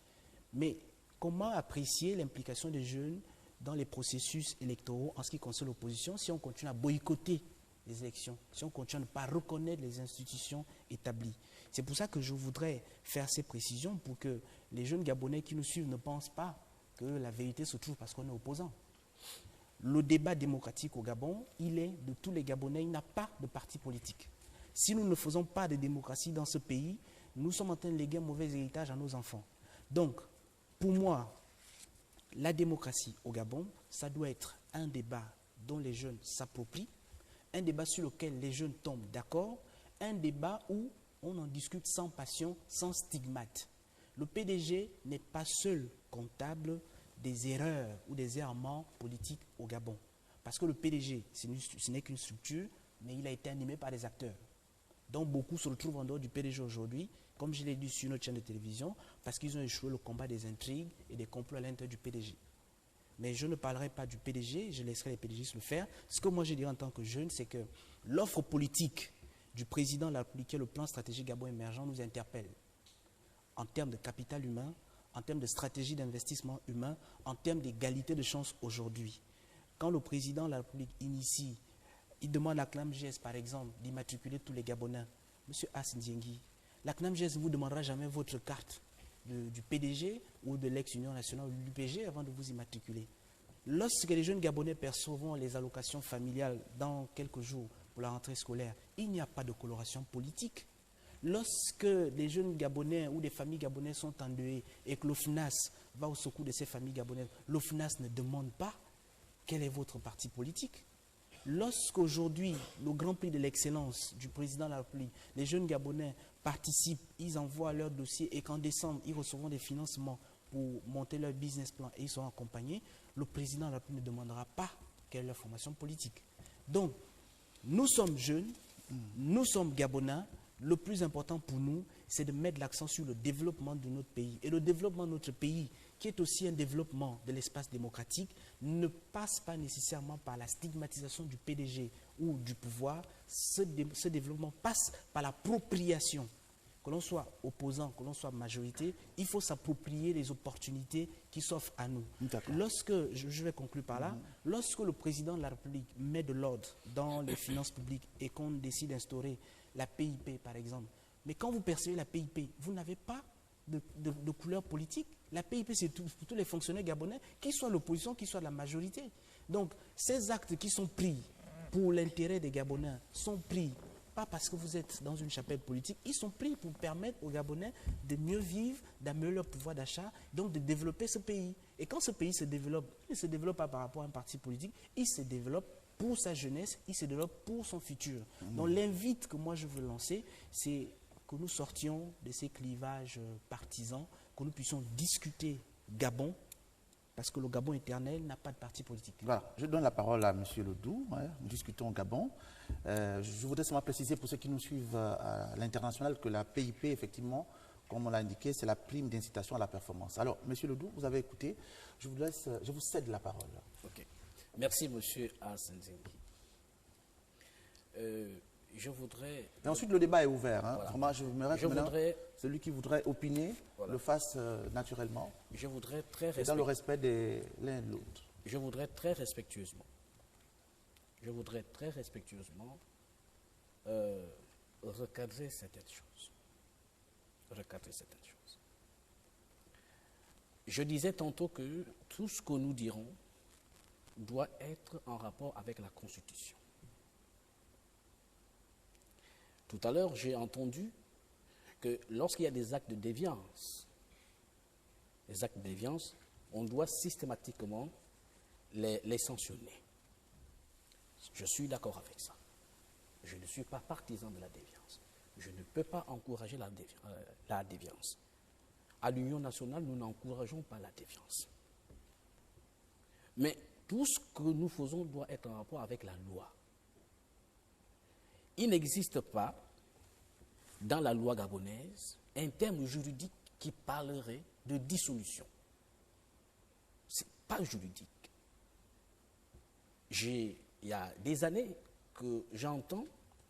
[SPEAKER 6] Mais comment apprécier l'implication des jeunes dans les processus électoraux en ce qui concerne l'opposition si on continue à boycotter les élections, si on continue à ne pas reconnaître les institutions établies? C'est pour ça que je voudrais faire ces précisions pour que les jeunes Gabonais qui nous suivent ne pensent pas que la vérité se trouve parce qu'on est opposant. Le débat démocratique au Gabon, il est de tous les Gabonais, il n'a pas de parti politique. Si nous ne faisons pas de démocratie dans ce pays, nous sommes en train de léguer un mauvais héritage à nos enfants. Donc, pour moi, la démocratie au Gabon, ça doit être un débat dont les jeunes s'approprient, un débat sur lequel les jeunes tombent d'accord, un débat où on en discute sans passion, sans stigmate. Le PDG n'est pas seul comptable des erreurs ou des errements politiques au Gabon. Parce que le PDG, ce n'est qu'une structure, mais il a été animé par des acteurs. Donc beaucoup se retrouvent en dehors du PDG aujourd'hui, comme je l'ai dit sur notre chaîne de télévision, parce qu'ils ont échoué le combat des intrigues et des complots à l'intérieur du PDG. Mais je ne parlerai pas du PDG, je laisserai les PDG le faire. Ce que moi je dirais en tant que jeune, c'est que l'offre politique du président de la République, le plan stratégique Gabon émergent, nous interpelle en termes de capital humain, en termes de stratégie d'investissement humain, en termes d'égalité de chances aujourd'hui. Quand le président de la République initie, il demande à CNAMGS, par exemple, d'immatriculer tous les Gabonais. Monsieur Assindiengui, la CNAMGS ne vous demandera jamais votre carte du PDG ou de l'ex-Union nationale ou de l'UPG avant de vous immatriculer. Lorsque les jeunes Gabonais percevront les allocations familiales dans quelques jours pour la rentrée scolaire, il n'y a pas de coloration politique. Lorsque les jeunes Gabonais ou des familles gabonaises sont endeuillées et que l'OFNAS va au secours de ces familles gabonaises, l'OFNAS ne demande pas quel est votre parti politique. Lorsqu'aujourd'hui, le Grand Prix de l'excellence du président de la République, les jeunes Gabonais participent, ils envoient leur dossier et qu'en décembre, ils recevront des financements pour monter leur business plan et ils seront accompagnés, le président de la République ne demandera pas quelle est leur formation politique. Donc, nous sommes jeunes, nous sommes Gabonais. Le plus important pour nous, c'est de mettre l'accent sur le développement de notre pays. Et le développement de notre pays, qui est aussi un développement de l'espace démocratique, ne passe pas nécessairement par la stigmatisation du PDG ou du pouvoir. Ce développement passe par l'appropriation. Que l'on soit opposant, que l'on soit majorité, il faut s'approprier les opportunités qui s'offrent à nous. Lorsque, je vais conclure par là, lorsque le président de la République met de l'ordre dans les finances publiques et qu'on décide d'instaurer la PIP, par exemple, mais quand vous percevez la PIP, vous n'avez pas de couleur politique. La PIP, c'est pour tous les fonctionnaires gabonais, qu'ils soient l'opposition, qu'ils soient la majorité. Donc, ces actes qui sont pris pour l'intérêt des Gabonais sont pris pas parce que vous êtes dans une chapelle politique, ils sont pris pour permettre aux Gabonais de mieux vivre, d'améliorer leur pouvoir d'achat, donc de développer ce pays. Et quand ce pays se développe, il ne se développe pas par rapport à un parti politique, il se développe pour sa jeunesse, il se développe pour son futur. Donc l'invite que moi je veux lancer, c'est que nous sortions de ces clivages partisans, que nous puissions discuter Gabon, parce que le Gabon éternel n'a pas de parti politique.
[SPEAKER 1] Voilà, je donne la parole à M. Ledoux. Nous discutons au Gabon. Je voudrais seulement préciser pour ceux qui nous suivent à l'international que la PIP, effectivement, comme on l'a indiqué, c'est la prime d'incitation à la performance. Alors, M. Ledoux, vous avez écouté. Je vous cède la parole.
[SPEAKER 3] Ok. Merci, M. Assindiengui. Je voudrais...
[SPEAKER 1] Et ensuite, le débat est ouvert. Hein.
[SPEAKER 3] Voilà.
[SPEAKER 1] Vraiment, je celui qui voudrait opiner le fasse naturellement.
[SPEAKER 3] Je voudrais très
[SPEAKER 1] et dans le respect de l'un et de l'autre.
[SPEAKER 3] Je voudrais très respectueusement recadrer certaines choses. Je disais tantôt que tout ce que nous dirons doit être en rapport avec la Constitution. Tout à l'heure, j'ai entendu que lorsqu'il y a des actes de déviance, on doit systématiquement les sanctionner. Je suis d'accord avec ça. Je ne suis pas partisan de la déviance. Je ne peux pas encourager la déviance. À l'Union nationale, nous n'encourageons pas la déviance. Mais tout ce que nous faisons doit être en rapport avec la loi. Il n'existe pas dans la loi gabonaise un terme juridique qui parlerait de dissolution. Ce n'est pas juridique. Il y a des années que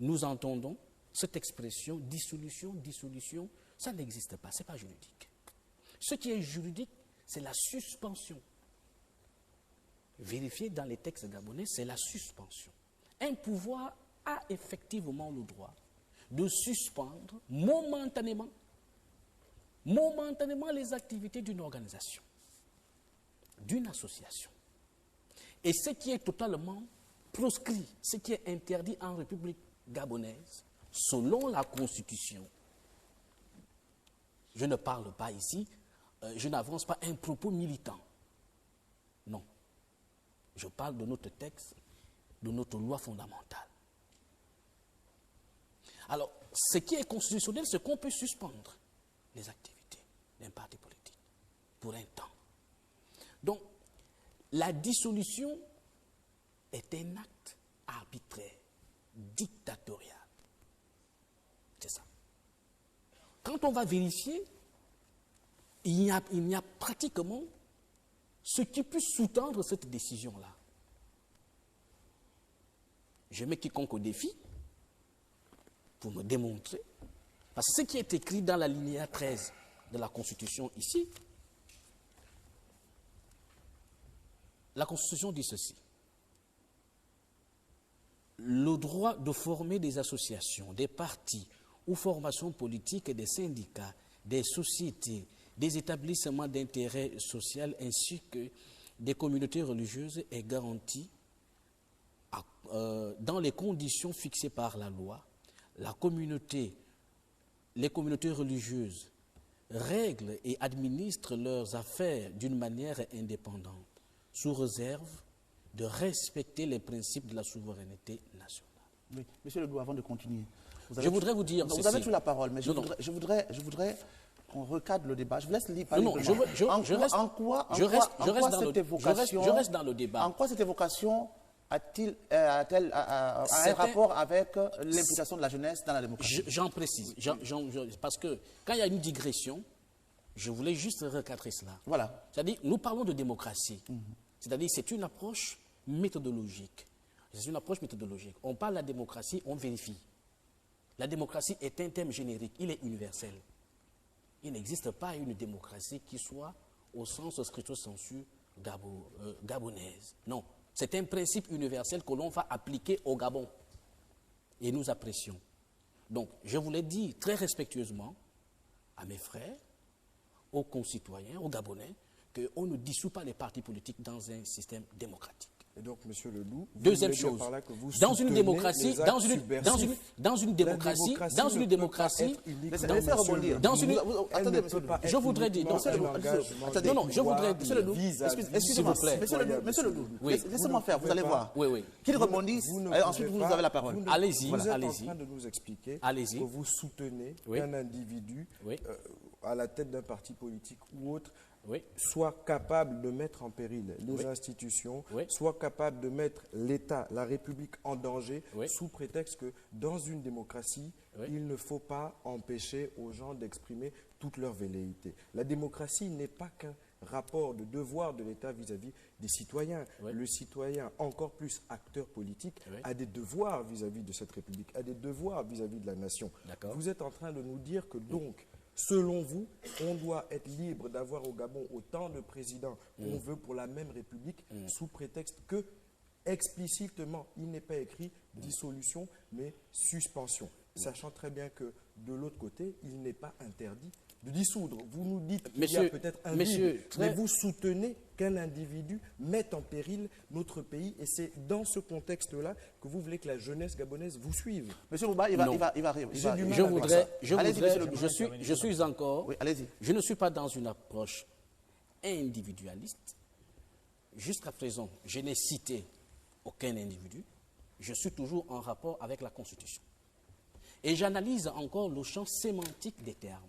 [SPEAKER 3] nous entendons cette expression dissolution, ça n'existe pas, ce n'est pas juridique. Ce qui est juridique, c'est la suspension. Vérifiez dans les textes gabonais, c'est la suspension. Un pouvoir a effectivement le droit de suspendre momentanément les activités d'une organisation, d'une association. Et ce qui est totalement proscrit, ce qui est interdit en République gabonaise, selon la Constitution. Je ne parle pas ici, je n'avance pas un propos militant. Non. Je parle de notre texte, de notre loi fondamentale. Alors, ce qui est constitutionnel, c'est qu'on peut suspendre les activités d'un parti politique pour un temps. Donc, la dissolution est un acte arbitraire, dictatorial. C'est ça. Quand on va vérifier, il n'y a pratiquement ce qui peut sous-tendre cette décision-là. Je mets quiconque au défi pour me démontrer, parce que ce qui est écrit dans la linéa 13 de la Constitution ici, la Constitution dit ceci: le droit de former des associations, des partis ou formations politiques et des syndicats, des sociétés, des établissements d'intérêt social ainsi que des communautés religieuses est garanti dans les conditions fixées par la loi. Les communautés religieuses règlent et administrent leurs affaires d'une manière indépendante, sous réserve de respecter les principes de la souveraineté nationale.
[SPEAKER 1] Oui. Monsieur Ledoux, avant de continuer,
[SPEAKER 3] je voudrais vous dire...
[SPEAKER 1] vous avez tout la parole, mais je voudrais qu'on recadre le débat. Je vous laisse lire. En quoi cette évocation a-t-elle un rapport avec l'implication de la jeunesse dans la démocratie?
[SPEAKER 3] J'en précise, parce que quand il y a une digression, je voulais juste recadrer cela.
[SPEAKER 1] Voilà.
[SPEAKER 3] C'est-à-dire, nous parlons de démocratie. C'est-à-dire, c'est une approche méthodologique. C'est une approche méthodologique. On parle de la démocratie, on vérifie. La démocratie est un terme générique, il est universel. Il n'existe pas une démocratie qui soit au sens stricto sensu gabonaise. Non, c'est un principe universel que l'on va appliquer au Gabon. Et nous apprécions. Donc, je voulais dire très respectueusement à mes frères, aux concitoyens, aux Gabonais, qu'on ne dissout pas les partis politiques dans un système démocratique.
[SPEAKER 4] Et donc, Monsieur Ledoux,
[SPEAKER 3] deuxième chose, dans une démocratie, je voudrais dire,
[SPEAKER 1] s'il vous plaît, Monsieur Ledoux, laissez-moi faire, vous allez voir. Qu'il rebondisse, ensuite vous avez la parole.
[SPEAKER 3] Allez-y,
[SPEAKER 4] vous êtes en train de nous expliquer que vous soutenez qu'un individu à la tête d'un parti politique ou autre soit capable de mettre en péril les institutions, soit capable de mettre l'État, la République en danger, sous prétexte que dans une démocratie, il ne faut pas empêcher aux gens d'exprimer toutes leurs velléités. La démocratie n'est pas qu'un rapport de devoir de l'État vis-à-vis des citoyens. Le citoyen, encore plus acteur politique, a des devoirs vis-à-vis de cette République, a des devoirs vis-à-vis de la nation. Vous êtes en train de nous dire que donc, selon vous, on doit être libre d'avoir au Gabon autant de présidents qu'on veut pour la même République, sous prétexte que, explicitement, il n'est pas écrit dissolution, mais suspension. Sachant très bien que, de l'autre côté, il n'est pas interdit de dissoudre. Vous nous dites qu'il y a peut-être un vide, mais vous soutenez qu'un individu mette en péril notre pays, et c'est dans ce contexte-là que vous voulez que la jeunesse gabonaise vous suive.
[SPEAKER 1] Monsieur Bouba, je
[SPEAKER 3] ne suis pas dans une approche individualiste. Jusqu'à présent, je n'ai cité aucun individu. Je suis toujours en rapport avec la Constitution. Et j'analyse encore le champ sémantique des termes.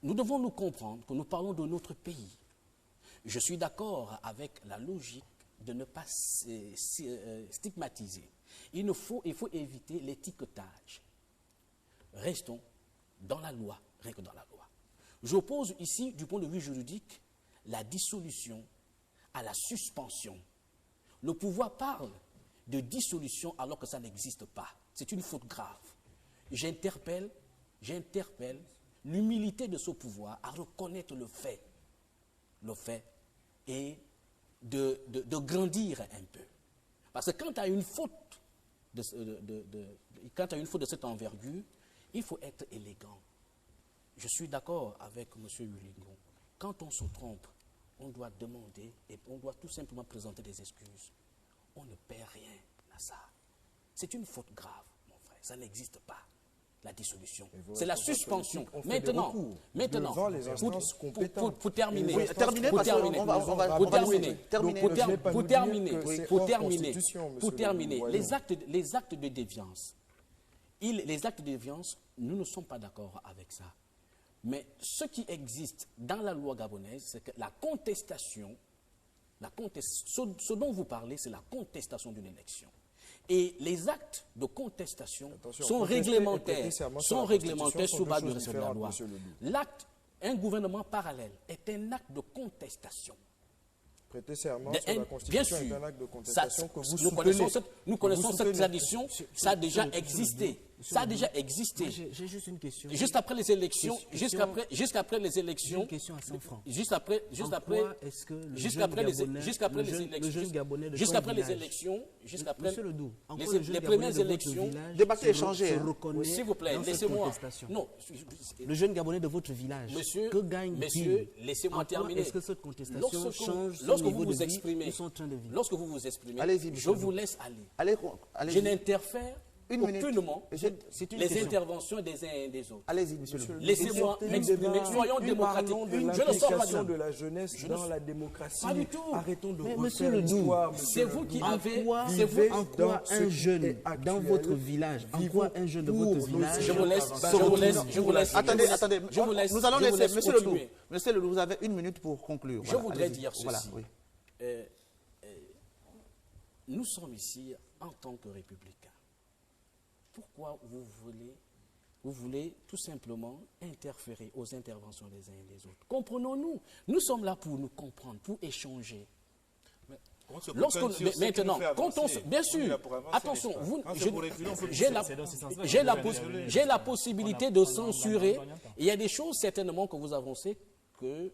[SPEAKER 3] Nous devons nous comprendre que nous parlons de notre pays. Je suis d'accord avec la logique de ne pas stigmatiser. Il faut éviter l'étiquetage. Restons dans la loi, rien que dans la loi. J'oppose ici, du point de vue juridique, la dissolution à la suspension. Le pouvoir parle de dissolution alors que ça n'existe pas. C'est une faute grave. j'interpelle l'humilité de ce pouvoir à reconnaître le fait et de grandir un peu. Parce que quand tu as une faute de cette envergure, il faut être élégant. Je suis d'accord avec M. Ulingo. Quand on se trompe, on doit demander et on doit tout simplement présenter des excuses. On ne perd rien à ça. C'est une faute grave, mon frère. Ça n'existe pas, la dissolution. C'est la suspension. Maintenant, pour terminer,
[SPEAKER 1] Oui, terminer,
[SPEAKER 3] pour
[SPEAKER 1] parce qu'on
[SPEAKER 3] terminer,
[SPEAKER 1] va- on va-
[SPEAKER 3] pour
[SPEAKER 1] on va
[SPEAKER 3] terminer,
[SPEAKER 1] laisser terminer.
[SPEAKER 3] pour
[SPEAKER 4] Donc,
[SPEAKER 3] ter-
[SPEAKER 4] ne venez pas
[SPEAKER 3] pour
[SPEAKER 4] nous dire
[SPEAKER 3] terminer,
[SPEAKER 4] que c'est
[SPEAKER 3] pour
[SPEAKER 4] hors
[SPEAKER 3] terminer,
[SPEAKER 4] constitution, monsieur
[SPEAKER 3] pour
[SPEAKER 4] le
[SPEAKER 3] terminer,
[SPEAKER 4] Voyons.
[SPEAKER 3] les actes de déviance, les actes de déviance, nous ne sommes pas d'accord avec ça. Mais ce qui existe dans la loi gabonaise, c'est que la contestation, ce dont vous parlez, c'est la contestation d'une élection. Et les actes de contestation
[SPEAKER 4] Attention,
[SPEAKER 3] sont
[SPEAKER 4] contester et
[SPEAKER 3] réglementaires,
[SPEAKER 4] prêter serment sur la Constitution sont
[SPEAKER 3] sous base
[SPEAKER 4] deux
[SPEAKER 3] du
[SPEAKER 4] choses
[SPEAKER 3] respect de la
[SPEAKER 4] différentes,
[SPEAKER 3] loi.
[SPEAKER 4] monsieur Ledoux.
[SPEAKER 3] L'acte, un gouvernement parallèle, est un acte de contestation.
[SPEAKER 4] Prêter serment
[SPEAKER 3] De-
[SPEAKER 4] sur la
[SPEAKER 3] bien
[SPEAKER 4] Constitution
[SPEAKER 3] sûr,
[SPEAKER 4] est un acte de
[SPEAKER 3] ça-
[SPEAKER 4] contestation que vous
[SPEAKER 3] nous
[SPEAKER 4] soutenez.
[SPEAKER 3] connaissons
[SPEAKER 4] Vous
[SPEAKER 3] cette
[SPEAKER 4] soutenez.
[SPEAKER 3] tradition, ça a déjà existé. Ça a déjà existé.
[SPEAKER 6] Moi, j'ai juste une question.
[SPEAKER 3] Juste après les élections,
[SPEAKER 6] Question-
[SPEAKER 3] jusqu'après les
[SPEAKER 6] J'ai
[SPEAKER 3] élections,
[SPEAKER 6] une question à 100 francs.
[SPEAKER 3] juste après
[SPEAKER 6] En quoi est-ce que le jeune
[SPEAKER 3] jusqu'après les
[SPEAKER 6] Gabonais-
[SPEAKER 3] jusqu'après les
[SPEAKER 6] le jeune
[SPEAKER 3] élections,
[SPEAKER 6] Gabonais de
[SPEAKER 3] jusqu'aaprès
[SPEAKER 6] ton
[SPEAKER 3] les
[SPEAKER 6] village,
[SPEAKER 3] élections, jusqu'après
[SPEAKER 6] Monsieur Ledoux, en
[SPEAKER 3] les-
[SPEAKER 6] quoi le jeune
[SPEAKER 3] les
[SPEAKER 6] Gabonais
[SPEAKER 3] premières
[SPEAKER 6] de votre
[SPEAKER 3] élections,
[SPEAKER 6] village
[SPEAKER 1] Débattez,
[SPEAKER 6] se
[SPEAKER 1] échangez, hein.
[SPEAKER 6] reconnaît
[SPEAKER 3] s'il vous plaît,
[SPEAKER 6] dans cette
[SPEAKER 3] laissez-moi.
[SPEAKER 6] contestation?
[SPEAKER 3] Non,
[SPEAKER 6] Le jeune Gabonais de votre village,
[SPEAKER 3] Monsieur,
[SPEAKER 6] que gagne-t-il?
[SPEAKER 3] messieurs, laissez-moi
[SPEAKER 6] En quoi
[SPEAKER 3] terminer.
[SPEAKER 6] Est-ce que cette contestation change
[SPEAKER 3] lorsque
[SPEAKER 6] son
[SPEAKER 3] vous
[SPEAKER 6] niveau de
[SPEAKER 3] vous
[SPEAKER 6] vie
[SPEAKER 3] exprimez,
[SPEAKER 6] ou son train de vie?
[SPEAKER 3] lorsque vous vous exprimez,
[SPEAKER 1] Allez-y,
[SPEAKER 3] je
[SPEAKER 1] monsieur
[SPEAKER 3] vous
[SPEAKER 1] Ledoux.
[SPEAKER 3] laisse aller.
[SPEAKER 1] Allez,
[SPEAKER 3] Je n'interfère
[SPEAKER 1] Une minute.
[SPEAKER 3] aucunement
[SPEAKER 1] C'est une
[SPEAKER 3] les
[SPEAKER 1] question.
[SPEAKER 3] interventions des uns et des autres.
[SPEAKER 1] Allez-y, monsieur le
[SPEAKER 3] Laissez-moi m'exprimer. Soyons démocratiques. Je ne sors pas
[SPEAKER 4] de
[SPEAKER 3] de
[SPEAKER 4] la jeunesse dans la démocratie.
[SPEAKER 3] Pas du tout.
[SPEAKER 4] Arrêtons de
[SPEAKER 6] Mais
[SPEAKER 4] refaire
[SPEAKER 6] monsieur Ledoux,
[SPEAKER 4] l'histoire,
[SPEAKER 3] C'est
[SPEAKER 4] monsieur
[SPEAKER 3] vous qui
[SPEAKER 4] Ledoux.
[SPEAKER 3] avez.
[SPEAKER 6] En
[SPEAKER 3] C'est vous.
[SPEAKER 6] quoi
[SPEAKER 4] dans ce
[SPEAKER 6] un
[SPEAKER 4] qui
[SPEAKER 6] jeune
[SPEAKER 4] est actuel,
[SPEAKER 6] dans votre village, en quoi un jeune de
[SPEAKER 4] pour
[SPEAKER 6] votre
[SPEAKER 4] nos
[SPEAKER 6] village
[SPEAKER 3] Je vous laisse.
[SPEAKER 1] Attendez. Nous allons laisser, monsieur Ledoux.
[SPEAKER 3] continuer.
[SPEAKER 1] Monsieur Ledoux, vous avez une minute pour conclure.
[SPEAKER 3] Je
[SPEAKER 1] Voilà,
[SPEAKER 3] voudrais
[SPEAKER 1] allez-y.
[SPEAKER 3] dire ceci.
[SPEAKER 1] Voilà, oui.
[SPEAKER 3] Nous sommes ici en tant que républicains. Pourquoi vous voulez tout simplement interférer aux interventions des uns et des autres? Comprenons-nous. Nous sommes là pour nous comprendre, pour échanger. Maintenant, quand on bien sûr, attention, j'ai la possibilité de censurer. Il y a des choses certainement que vous avancez que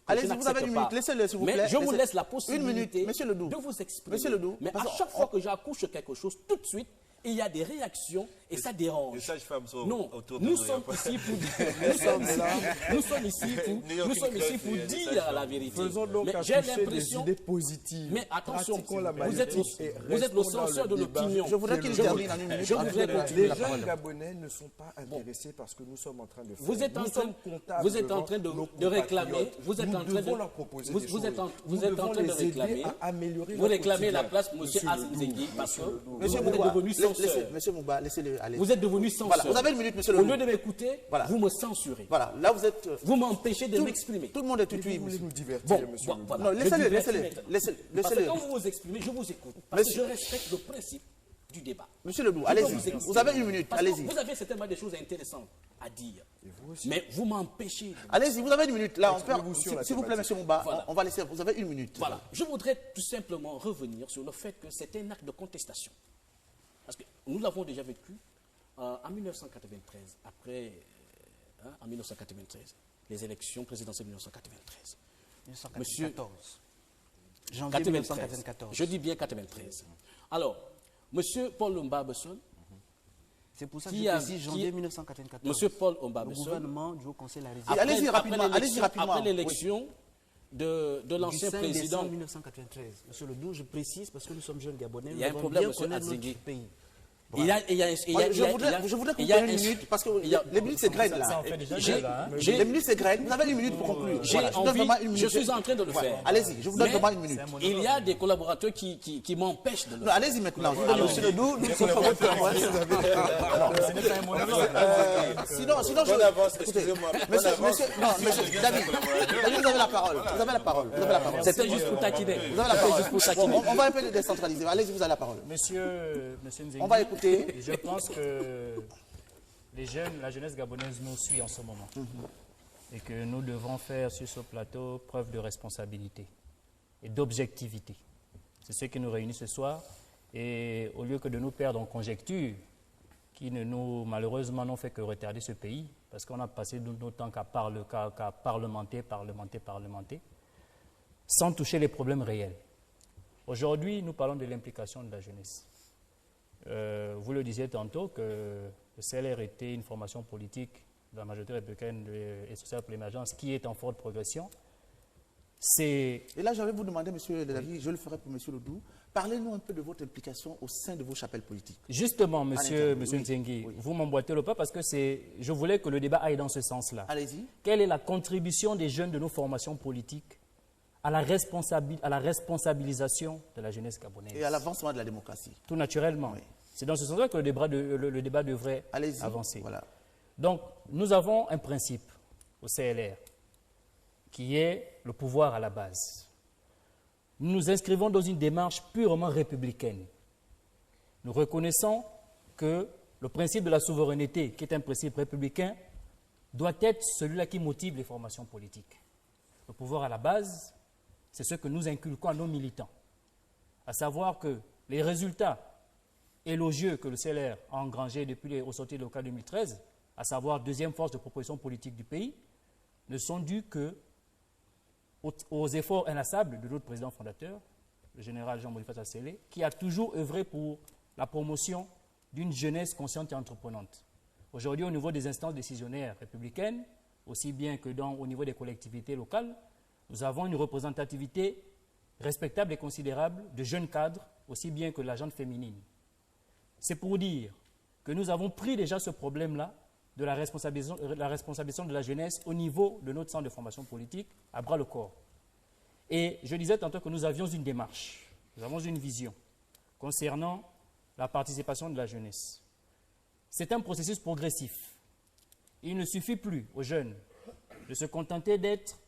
[SPEAKER 1] Allez-y, vous avez une minute. Laissez-le, s'il vous plaît.
[SPEAKER 3] mais je vous laisse la
[SPEAKER 1] Une
[SPEAKER 3] possibilité
[SPEAKER 1] minute, monsieur Ledoux.
[SPEAKER 3] de vous exprimer.
[SPEAKER 1] Monsieur Ledoux.
[SPEAKER 3] Mais à chaque fois que j'accouche quelque chose, tout de suite, il y a des réactions et ça dérange.
[SPEAKER 7] Les sages-femmes sont
[SPEAKER 3] Non,
[SPEAKER 7] autour de
[SPEAKER 3] nous
[SPEAKER 7] nous,
[SPEAKER 3] sommes
[SPEAKER 7] il y a pas-
[SPEAKER 3] ici pour dire la vérité.
[SPEAKER 4] Faisons donc
[SPEAKER 3] Mais j'ai
[SPEAKER 4] afficher des
[SPEAKER 3] l'impression.
[SPEAKER 4] idées positives.
[SPEAKER 3] Mais attention,
[SPEAKER 4] Pratiquons la
[SPEAKER 3] vous
[SPEAKER 4] magnétique
[SPEAKER 3] êtes
[SPEAKER 4] et
[SPEAKER 3] le
[SPEAKER 4] restons dans
[SPEAKER 3] censeur
[SPEAKER 4] le
[SPEAKER 3] de
[SPEAKER 4] débat.
[SPEAKER 3] l'opinion.
[SPEAKER 1] Je voudrais qu'il termine en une minute.
[SPEAKER 3] Je voudrais continuer
[SPEAKER 4] Les
[SPEAKER 3] la parole.
[SPEAKER 4] jeunes Gabonais ne sont pas intéressés par ce que nous sommes en train de faire.
[SPEAKER 3] Vous êtes en
[SPEAKER 4] Nous
[SPEAKER 3] train,
[SPEAKER 4] sommes comptables
[SPEAKER 3] vous êtes en
[SPEAKER 4] devant
[SPEAKER 3] train
[SPEAKER 4] nos
[SPEAKER 3] de réclamer,
[SPEAKER 4] compatriotes.
[SPEAKER 3] vous êtes
[SPEAKER 4] Nous
[SPEAKER 3] en train
[SPEAKER 4] devons
[SPEAKER 3] de,
[SPEAKER 4] leur proposer
[SPEAKER 3] vous,
[SPEAKER 4] des
[SPEAKER 3] vous êtes en,
[SPEAKER 4] choses.
[SPEAKER 3] vous
[SPEAKER 4] Nous
[SPEAKER 3] êtes en
[SPEAKER 4] devons
[SPEAKER 3] train de
[SPEAKER 4] les aider
[SPEAKER 3] réclamer,
[SPEAKER 4] à améliorer
[SPEAKER 3] vous
[SPEAKER 4] leur
[SPEAKER 3] réclamez la
[SPEAKER 4] quotidien.
[SPEAKER 3] place, M.
[SPEAKER 4] Monsieur
[SPEAKER 3] Azim
[SPEAKER 4] Ledoux,
[SPEAKER 3] Zengui, parce que
[SPEAKER 1] Monsieur
[SPEAKER 3] vous êtes
[SPEAKER 1] Mouba,
[SPEAKER 3] devenu censeur.
[SPEAKER 1] monsieur Mouba, laissez-le aller.
[SPEAKER 3] Vous êtes devenu censeur.
[SPEAKER 1] Voilà, vous avez une minute, monsieur
[SPEAKER 3] Au
[SPEAKER 1] Ledoux.
[SPEAKER 3] lieu de m'écouter,
[SPEAKER 1] Voilà.
[SPEAKER 3] vous me censurez.
[SPEAKER 1] Voilà, là vous êtes.
[SPEAKER 3] Vous m'empêchez de
[SPEAKER 1] Tout-
[SPEAKER 3] m'exprimer.
[SPEAKER 1] Tout le monde est tutui,
[SPEAKER 4] Vous voulez
[SPEAKER 1] monsieur.
[SPEAKER 4] nous divertir,
[SPEAKER 3] Bon,
[SPEAKER 4] monsieur Ledoux.
[SPEAKER 3] voilà.
[SPEAKER 1] Non,
[SPEAKER 3] Je
[SPEAKER 1] laissez-le,
[SPEAKER 3] divertis
[SPEAKER 1] laissez-le.
[SPEAKER 3] maintenant.
[SPEAKER 1] Laissez-le.
[SPEAKER 3] Parce que
[SPEAKER 1] Laissez-le.
[SPEAKER 3] quand vous vous exprimez, je vous écoute. Parce que
[SPEAKER 1] Monsieur-
[SPEAKER 3] je respecte le principe du débat.
[SPEAKER 1] Monsieur Ledoux,
[SPEAKER 3] Je
[SPEAKER 1] allez-y.
[SPEAKER 3] peux expliquer.
[SPEAKER 1] Vous avez une minute,
[SPEAKER 3] Parce que
[SPEAKER 1] allez-y.
[SPEAKER 3] Vous avez certainement des choses intéressantes à dire. Mais vous m'empêchez.
[SPEAKER 1] Allez-y, vous avez une minute. Là, on perd.
[SPEAKER 4] Exprimez-vous sur la
[SPEAKER 1] S'il vous plaît,
[SPEAKER 4] thématique.
[SPEAKER 1] monsieur Mouba,
[SPEAKER 3] Voilà.
[SPEAKER 1] on va laisser. Vous avez une minute.
[SPEAKER 3] Voilà. Je voudrais tout simplement revenir sur le fait que c'est un acte de contestation. Parce que nous l'avons déjà vécu en 1993, après, en 1993, les élections présidentielles de 1993.
[SPEAKER 6] 1994. Janvier
[SPEAKER 3] 93.
[SPEAKER 6] 1994.
[SPEAKER 3] Je dis bien 93. Alors, monsieur Paul Mbabesson,
[SPEAKER 6] C'est pour ça que
[SPEAKER 3] Qui
[SPEAKER 6] je
[SPEAKER 3] a-
[SPEAKER 6] précise janvier 1994.
[SPEAKER 3] monsieur Paul
[SPEAKER 6] Le
[SPEAKER 3] Mbabesson,
[SPEAKER 6] gouvernement du Haut Conseil a résisté.
[SPEAKER 1] Et allez-y rapidement, allez-y rapidement.
[SPEAKER 3] après l'élection de
[SPEAKER 6] Du
[SPEAKER 3] l'ancien
[SPEAKER 6] 5
[SPEAKER 3] président,
[SPEAKER 6] décembre 1993. Monsieur Ledoux, je précise parce que nous sommes jeunes Gabonais.
[SPEAKER 3] Il y a un
[SPEAKER 6] nous devons
[SPEAKER 3] problème,
[SPEAKER 6] bien
[SPEAKER 3] monsieur
[SPEAKER 6] connaître notre
[SPEAKER 3] Azingui.
[SPEAKER 6] pays.
[SPEAKER 3] il y a,
[SPEAKER 1] Je voudrais que vous preniez une minute parce que les minutes s'égrènent là.
[SPEAKER 2] Ça en fait déjà
[SPEAKER 3] J'ai-
[SPEAKER 2] deux, là, hein.
[SPEAKER 3] j'ai-
[SPEAKER 1] Les minutes s'égrènent. Vous avez une minute pour conclure.
[SPEAKER 3] j'ai
[SPEAKER 1] Voilà, je vous donne
[SPEAKER 3] envie,
[SPEAKER 1] vraiment une minute.
[SPEAKER 3] je suis en train de le
[SPEAKER 1] Voilà.
[SPEAKER 3] faire.
[SPEAKER 1] Allez-y, je vous donne
[SPEAKER 3] Mais
[SPEAKER 1] vraiment une minute.
[SPEAKER 3] Il y a des collaborateurs qui m'empêchent de le
[SPEAKER 1] Non,
[SPEAKER 3] faire.
[SPEAKER 1] allez-y maintenant. Je vous donne monsieur Ledoux. Nous sommes pas votre témoin.
[SPEAKER 2] Ce n'est pas un monologue.
[SPEAKER 1] Sinon,
[SPEAKER 7] Bonne avance,
[SPEAKER 1] écoutez,
[SPEAKER 7] excusez-moi.
[SPEAKER 1] monsieur, David, vous avez la parole. Vous avez la parole. Vous avez la parole.
[SPEAKER 3] C'était juste pour taquiner.
[SPEAKER 1] Vous avez la
[SPEAKER 3] C'était
[SPEAKER 1] parole.
[SPEAKER 3] juste pour
[SPEAKER 1] Bon,
[SPEAKER 3] taquiner.
[SPEAKER 1] on va un peu décentraliser. Allez-y, vous avez la parole.
[SPEAKER 2] Monsieur Nzengui,
[SPEAKER 1] On va écouter.
[SPEAKER 2] je pense que les jeunes, la jeunesse gabonaise nous suit en ce moment. Et que nous devons faire sur ce plateau preuve de responsabilité et d'objectivité. C'est ce qui nous réunit ce soir. Et au lieu que de nous perdre en conjectures qui malheureusement n'ont fait que retarder ce pays, parce qu'on a passé notre temps qu'à parlementer, sans toucher les problèmes réels. Aujourd'hui, nous parlons de l'implication de la jeunesse. Vous le disiez tantôt que le CLR était une formation politique de la majorité républicaine et sociale pour l'émergence qui est en forte progression.
[SPEAKER 1] Et là, j'allais vous demander, monsieur David, je le ferai pour monsieur Ledoux, parlez-nous un peu de votre implication au sein de vos chapelles politiques.
[SPEAKER 2] Justement, monsieur Nzengi, vous m'emboîtez le pas parce que je voulais que le débat aille dans ce sens-là.
[SPEAKER 1] Allez-y.
[SPEAKER 2] Quelle est la contribution des jeunes de nos formations politiques à la responsabilisation de la jeunesse gabonaise
[SPEAKER 1] et à l'avancement de la démocratie?
[SPEAKER 2] Tout naturellement. Oui. C'est dans ce sens-là que le débat devrait avancer.
[SPEAKER 1] Voilà.
[SPEAKER 2] Donc, nous avons un principe au CLR qui est le pouvoir à la base. Nous nous inscrivons dans une démarche purement républicaine. Nous reconnaissons que le principe de la souveraineté, qui est un principe républicain, doit être celui-là qui motive les formations politiques. Le pouvoir à la base, c'est ce que nous inculquons à nos militants, à savoir que les résultats élogieux que le CLR a engrangés depuis les ressorties locales 2013, à savoir deuxième force de proposition politique du pays, ne sont dus que aux efforts inlassables de notre président fondateur, le général Jean-Boniface Assélé, qui a toujours œuvré pour la promotion d'une jeunesse consciente et entreprenante. Aujourd'hui, au niveau des instances décisionnaires républicaines, aussi bien que au niveau des collectivités locales, nous avons une représentativité respectable et considérable de jeunes cadres, aussi bien que de la gente féminine. C'est pour dire que nous avons pris déjà ce problème-là de la responsabilisation de la jeunesse au niveau de notre centre de formation politique à bras le corps. Et je disais tantôt que nous avions une démarche, nous avons une vision concernant la participation de la jeunesse. C'est un processus progressif. Il ne suffit plus aux jeunes de se contenter d'être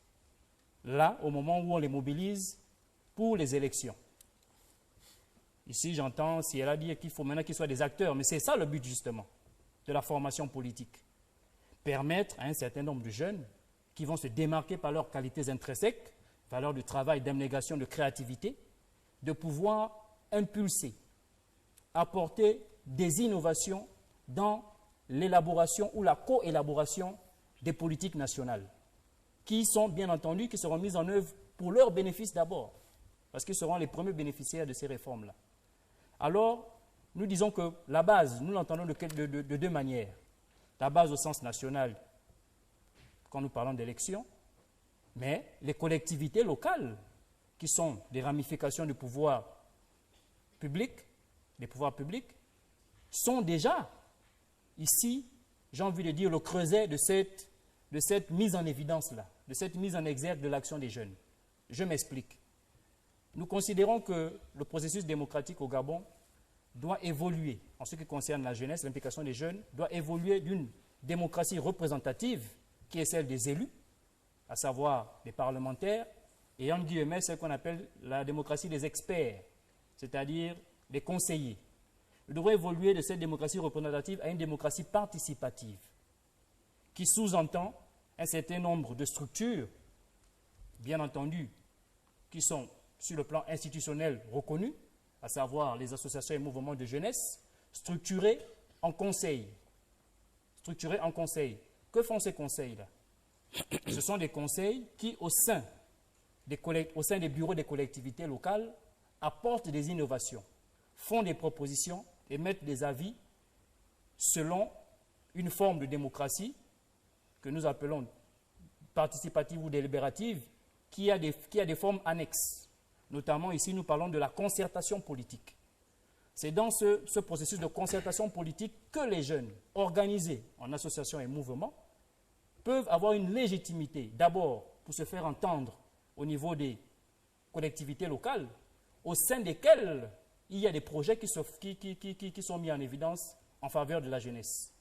[SPEAKER 2] là au moment où on les mobilise pour les élections. Ici, j'entends, si elle a dit qu'il faut maintenant qu'ils soient des acteurs, mais c'est ça le but justement de la formation politique. Permettre à un certain nombre de jeunes qui vont se démarquer par leurs qualités intrinsèques, valeurs de travail, d'abnégation, de créativité, de pouvoir impulser, apporter des innovations dans l'élaboration ou la co-élaboration des politiques nationales, qui sont bien entendu, qui seront mises en œuvre pour leur bénéfice d'abord, parce qu'ils seront les premiers bénéficiaires de ces réformes-là. Alors, nous disons que la base, nous l'entendons de deux manières. La base au sens national, quand nous parlons d'élections, mais les collectivités locales, qui sont des ramifications du pouvoir public, des pouvoirs publics, sont déjà ici, j'ai envie de dire, le creuset de cette mise en évidence-là, de cette mise en exergue de l'action des jeunes. Je m'explique. Nous considérons que le processus démocratique au Gabon doit évoluer, en ce qui concerne la jeunesse, l'implication des jeunes, doit évoluer d'une démocratie représentative, qui est celle des élus, à savoir des parlementaires, et entre guillemets, celle qu'on appelle la démocratie des experts, c'est-à-dire des conseillers. Nous devons évoluer de cette démocratie représentative à une démocratie participative, qui sous-entend un certain nombre de structures, bien entendu, qui sont sur le plan institutionnel reconnus, à savoir les associations et mouvements de jeunesse, structurés en conseils. Que font ces conseils-là? Ce sont des conseils qui, au sein des bureaux des collectivités locales, apportent des innovations, font des propositions, émettent des avis selon une forme de démocratie que nous appelons participative ou délibérative, qui a des formes annexes. Notamment ici, nous parlons de la concertation politique. C'est dans ce processus de concertation politique que les jeunes, organisés en associations et mouvements, peuvent avoir une légitimité, d'abord pour se faire entendre au niveau des collectivités locales, au sein desquelles il y a des projets qui sont mis en évidence en faveur de la jeunesse.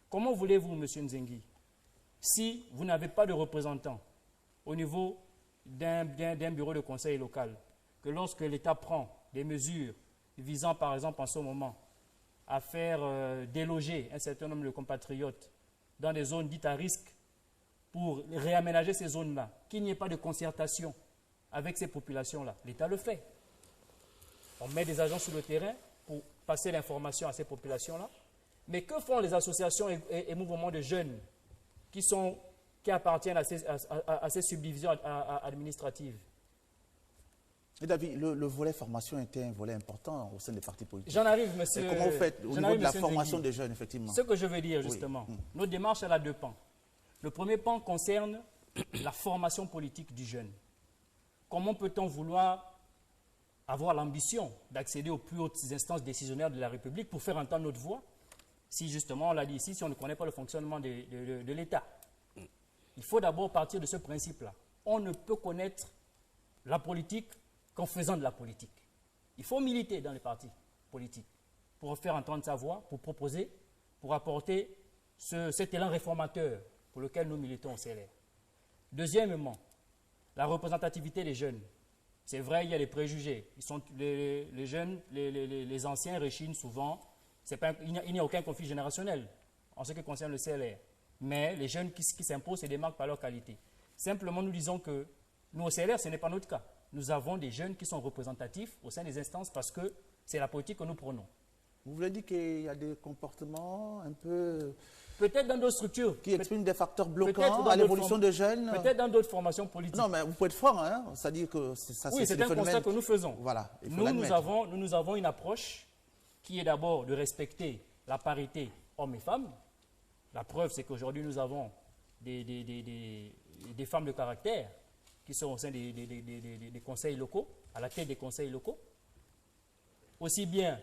[SPEAKER 2] Comment voulez-vous, M. Nzengi, si vous n'avez pas de représentants au niveau d'un bureau de conseil local, que lorsque l'État prend des mesures visant par exemple en ce moment à faire déloger un certain nombre de compatriotes dans des zones dites à risque pour réaménager ces zones-là, qu'il n'y ait pas de concertation avec ces populations-là, l'État le fait. On met des agents sur le terrain pour passer l'information à ces populations-là, Mais que font les associations et mouvements de jeunes qui appartiennent à ces subdivisions administratives?
[SPEAKER 1] Et David, le volet formation était un volet important au sein des partis politiques.
[SPEAKER 2] J'en arrive, monsieur.
[SPEAKER 1] Et comment vous faites au niveau de la formation des jeunes, effectivement?
[SPEAKER 2] Ce que je veux dire, justement, notre démarche, elle a deux pans. Le premier pan concerne la formation politique du jeune. Comment peut-on vouloir avoir l'ambition d'accéder aux plus hautes instances décisionnaires de la République pour faire entendre notre voix, si justement, on l'a dit ici, si on ne connaît pas le fonctionnement de l'État? Il faut d'abord partir de ce principe-là. On ne peut connaître la politique qu'en faisant de la politique. Il faut militer dans les partis politiques pour faire entendre sa voix, pour proposer, pour apporter cet élan réformateur pour lequel nous militons au CLR. Deuxièmement, la représentativité des jeunes. C'est vrai, il y a des préjugés. Les jeunes, les anciens rechignent souvent. Il n'y a aucun conflit générationnel en ce qui concerne le CLR. Mais les jeunes qui s'imposent se démarquent par leur qualité. Simplement, nous disons que nous, au CLR, ce n'est pas notre cas. Nous avons des jeunes qui sont représentatifs au sein des instances parce que c'est la politique que nous prenons.
[SPEAKER 1] Vous voulez dire qu'il y a des comportements un peu...
[SPEAKER 2] Peut-être dans d'autres structures.
[SPEAKER 1] Qui expriment des facteurs bloquants à l'évolution des jeunes.
[SPEAKER 2] Peut-être dans d'autres formations politiques.
[SPEAKER 1] Non, mais vous pouvez être franc, hein. C'est-à-dire que ça,
[SPEAKER 2] oui, c'est un constat que nous faisons.
[SPEAKER 1] Voilà,
[SPEAKER 2] nous avons une approche qui est d'abord de respecter la parité hommes et femmes. La preuve, c'est qu'aujourd'hui, nous avons des femmes de caractère qui sont au sein des conseils locaux, à la tête des conseils locaux, aussi bien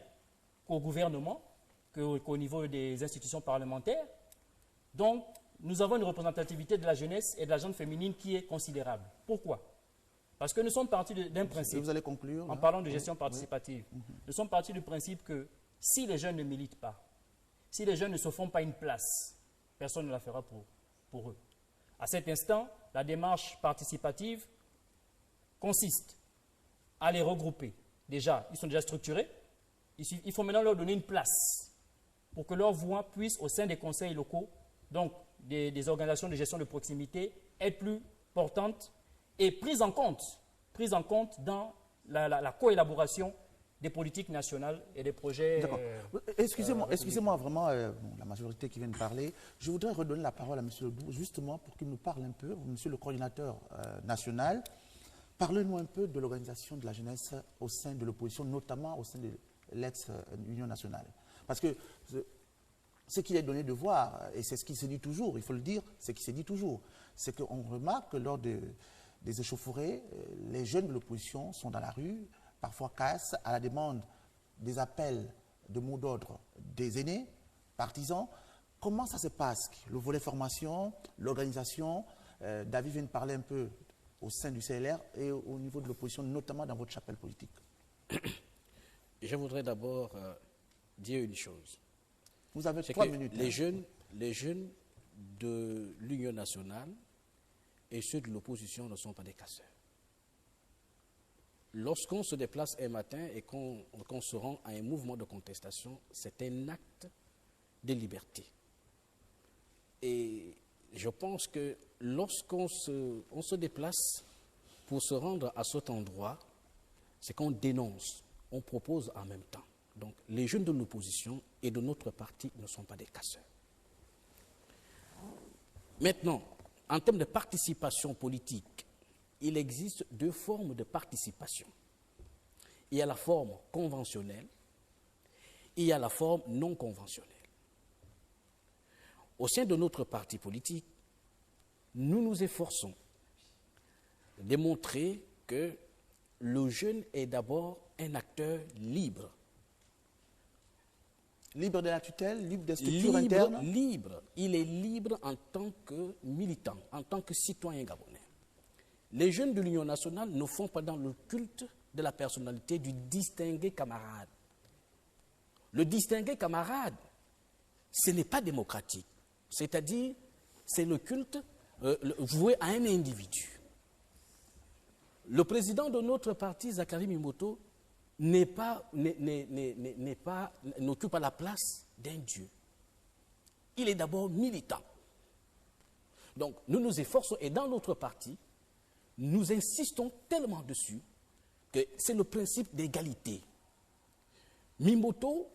[SPEAKER 2] qu'au gouvernement qu'au niveau des institutions parlementaires. Donc, nous avons une représentativité de la jeunesse et de la jeune féminine qui est considérable. Pourquoi? Parce que nous sommes partis d'un principe.
[SPEAKER 1] Vous allez conclure.
[SPEAKER 2] En parlant de gestion participative. Nous sommes partis du principe que si les jeunes ne militent pas, si les jeunes ne se font pas une place, personne ne la fera pour eux. À cet instant, la démarche participative consiste à les regrouper. Déjà, ils sont déjà structurés. Il faut maintenant leur donner une place pour que leur voix puisse, au sein des conseils locaux, donc des organisations de gestion de proximité, être plus portante et prise en compte dans la coélaboration des politiques nationales et des projets.
[SPEAKER 1] D'accord. Excusez-moi vraiment, la majorité qui vient de parler. Je voudrais redonner la parole à M. Ledoux, justement pour qu'il nous parle un peu, M. le coordinateur national. Parlez-nous un peu de l'organisation de la jeunesse au sein de l'opposition, notamment au sein de l'ex-Union nationale. Parce que ce qu'il est donné de voir, et c'est ce qui se dit toujours, il faut le dire, c'est ce qui se dit toujours, c'est qu'on remarque que lors des échauffourées, les jeunes de l'opposition sont dans la rue, parfois cassent à la demande des appels de mots d'ordre des aînés, partisans. Comment ça se passe? Le volet formation, l'organisation, David vient de parler un peu au sein du CLR et au niveau de l'opposition, notamment dans votre chapelle politique.
[SPEAKER 3] Je voudrais d'abord dire une chose.
[SPEAKER 1] Vous avez 3 minutes.
[SPEAKER 3] Les jeunes de l'Union nationale et ceux de l'opposition ne sont pas des casseurs. Lorsqu'on se déplace un matin et qu'on se rend à un mouvement de contestation, c'est un acte de liberté. Et je pense que lorsqu'on se déplace pour se rendre à cet endroit, c'est qu'on dénonce, on propose en même temps. Donc les jeunes de l'opposition et de notre parti ne sont pas des casseurs. Maintenant, en termes de participation politique, il existe 2 formes de participation. Il y a la forme conventionnelle, il y a la forme non conventionnelle. Au sein de notre parti politique, nous nous efforçons de démontrer que le jeune est d'abord un acteur libre.
[SPEAKER 1] Libre de la tutelle, libre des structures internes?
[SPEAKER 3] Libre. Il est libre en tant que militant, en tant que citoyen gabonais. Les jeunes de l'Union nationale ne font pas dans le culte de la personnalité du distingué camarade. Le distingué camarade, ce n'est pas démocratique. C'est-à-dire, c'est le culte voué à un individu. Le président de notre parti, Zakari Mimoto, n'occupe pas la place d'un dieu. Il est d'abord militant. Donc, nous nous efforçons, et dans notre parti, nous insistons tellement dessus que c'est le principe d'égalité. Mimoto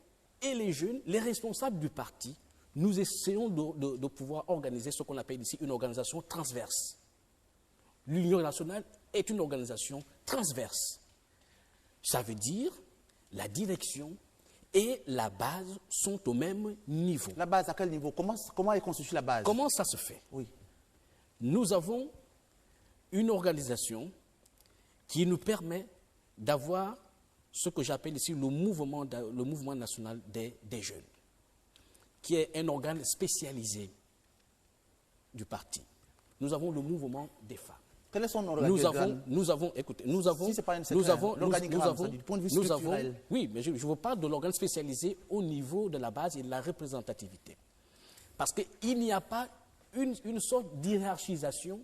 [SPEAKER 3] et les jeunes, les responsables du parti, nous essayons de pouvoir organiser ce qu'on appelle ici une organisation transverse. L'Union nationale est une organisation transverse. Ça veut dire la direction et la base sont au même niveau.
[SPEAKER 1] La base, à quel niveau? Comment est constituée la base?
[SPEAKER 3] Comment ça se fait?
[SPEAKER 1] Oui.
[SPEAKER 3] Nous avons une organisation qui nous permet d'avoir ce que j'appelle ici le mouvement national des jeunes, qui est un organe spécialisé du parti. Nous avons le mouvement des femmes.
[SPEAKER 1] Quel est son organigramme?
[SPEAKER 3] Si
[SPEAKER 1] c'est pas un secret, l'organigramme, ça dit, du point de vue structurel.
[SPEAKER 3] Oui, mais je vous parle de l'organe spécialisé au niveau de la base et de la représentativité. Parce qu'il n'y a pas une sorte d'hierarchisation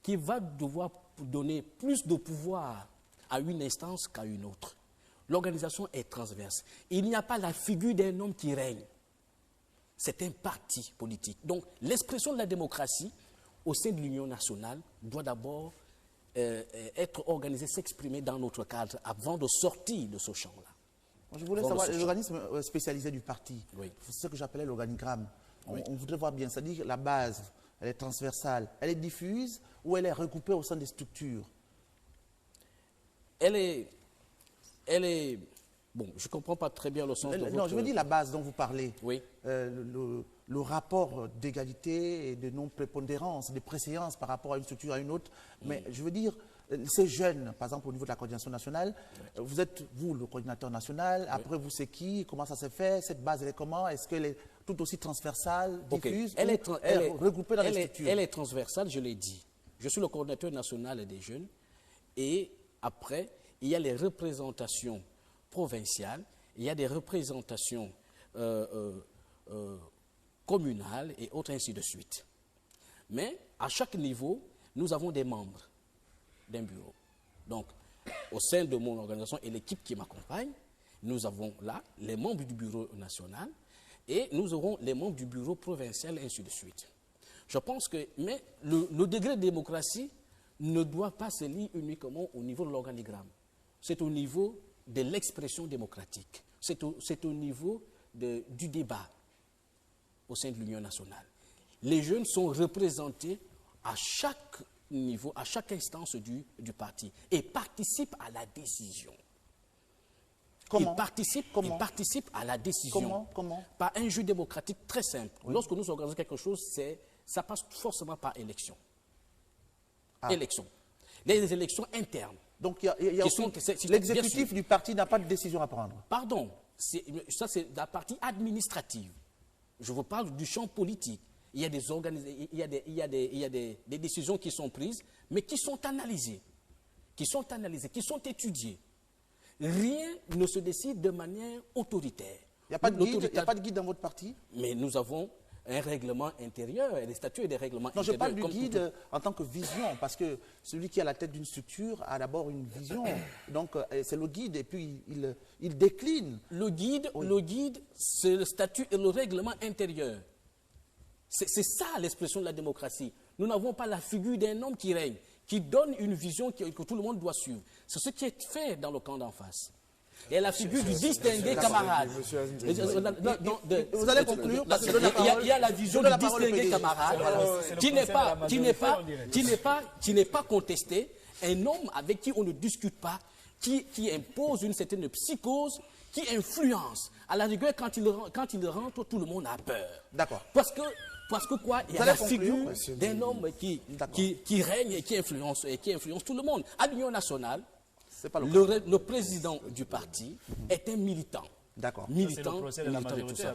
[SPEAKER 3] qui va devoir donner plus de pouvoir à une instance qu'à une autre. L'organisation est transverse. Il n'y a pas la figure d'un homme qui règne. C'est un parti politique. Donc, l'expression de la démocratie au sein de l'Union nationale doit d'abord être organisée, s'exprimer dans notre cadre avant de sortir de ce champ-là.
[SPEAKER 1] Je voulais savoir, l'organisme spécialisé du parti,
[SPEAKER 3] oui.
[SPEAKER 1] C'est ce que j'appelais l'organigramme.
[SPEAKER 3] Oui.
[SPEAKER 1] On voudrait voir bien, c'est-à-dire que la base, elle est transversale, elle est diffuse ou elle est recoupée au sein des structures?
[SPEAKER 3] Elle est... Bon, je ne comprends pas très bien le sens de votre...
[SPEAKER 1] Non, je veux dire la base dont vous parlez.
[SPEAKER 3] Oui.
[SPEAKER 1] Le rapport d'égalité et de non-prépondérance, de préséance par rapport à une structure à une autre. Mais je veux dire, ces jeunes, par exemple au niveau de la coordination nationale, vous êtes, vous, le coordinateur national, après vous, c'est qui? Comment ça s'est fait? Cette base, elle est comment? Est-ce qu'elle est tout aussi transversale, diffuse,
[SPEAKER 3] elle est
[SPEAKER 1] regroupée dans les structures?
[SPEAKER 3] Elle est transversale, je l'ai dit. Je suis le coordinateur national des jeunes et après, il y a les représentations provinciales, il y a des représentations communales et autres, ainsi de suite. Mais à chaque niveau, nous avons des membres d'un bureau. Donc, au sein de mon organisation et l'équipe qui m'accompagne, nous avons là les membres du bureau national et nous aurons les membres du bureau provincial, et ainsi de suite. Je pense que, mais le degré de démocratie ne doit pas se lier uniquement au niveau de l'organigramme. C'est au niveau de l'expression démocratique. C'est au niveau du débat au sein de l'Union nationale. Les jeunes sont représentés à chaque niveau, à chaque instance du parti et participent à la décision.
[SPEAKER 1] Comment?
[SPEAKER 3] Ils participent à la décision.
[SPEAKER 1] Comment?
[SPEAKER 3] Par un jeu démocratique très simple. Oui. Lorsque nous organisons quelque chose, ça passe forcément par élection. Élection. Les élections internes.
[SPEAKER 1] Donc, l'exécutif du parti n'a pas de décision à prendre.
[SPEAKER 3] Pardon, ça c'est la partie administrative. Je vous parle du champ politique. Il y a des décisions qui sont prises, mais qui sont analysées, qui sont étudiées. Rien ne se décide de manière autoritaire.
[SPEAKER 1] Il n'y a pas de guide dans votre parti? Mais
[SPEAKER 3] nous avons un règlement intérieur, des statuts et des règlements intérieurs.
[SPEAKER 1] Non, je parle du guide en tant que vision, parce que celui qui est à la tête d'une structure a d'abord une vision. Donc, c'est le guide, et puis il décline.
[SPEAKER 3] Le guide, c'est le statut et le règlement intérieur. C'est ça l'expression de la démocratie. Nous n'avons pas la figure d'un homme qui règne, qui donne une vision que tout le monde doit suivre. C'est ce qui est fait dans le camp d'en face. Et la figure du distingué camarade.
[SPEAKER 1] Vous allez conclure.
[SPEAKER 3] Il y a la vision du distingué camarade qui n'est pas contesté. Un homme avec qui on ne discute pas, qui impose une certaine psychose, qui influence. À la rigueur, quand il rentre, tout le monde a peur.
[SPEAKER 1] D'accord.
[SPEAKER 3] Parce que quoi? Il y a la figure d'un homme qui règne et qui influence tout le monde. À l'Union nationale, le président du parti est un militant.
[SPEAKER 1] D'accord.
[SPEAKER 3] Militant.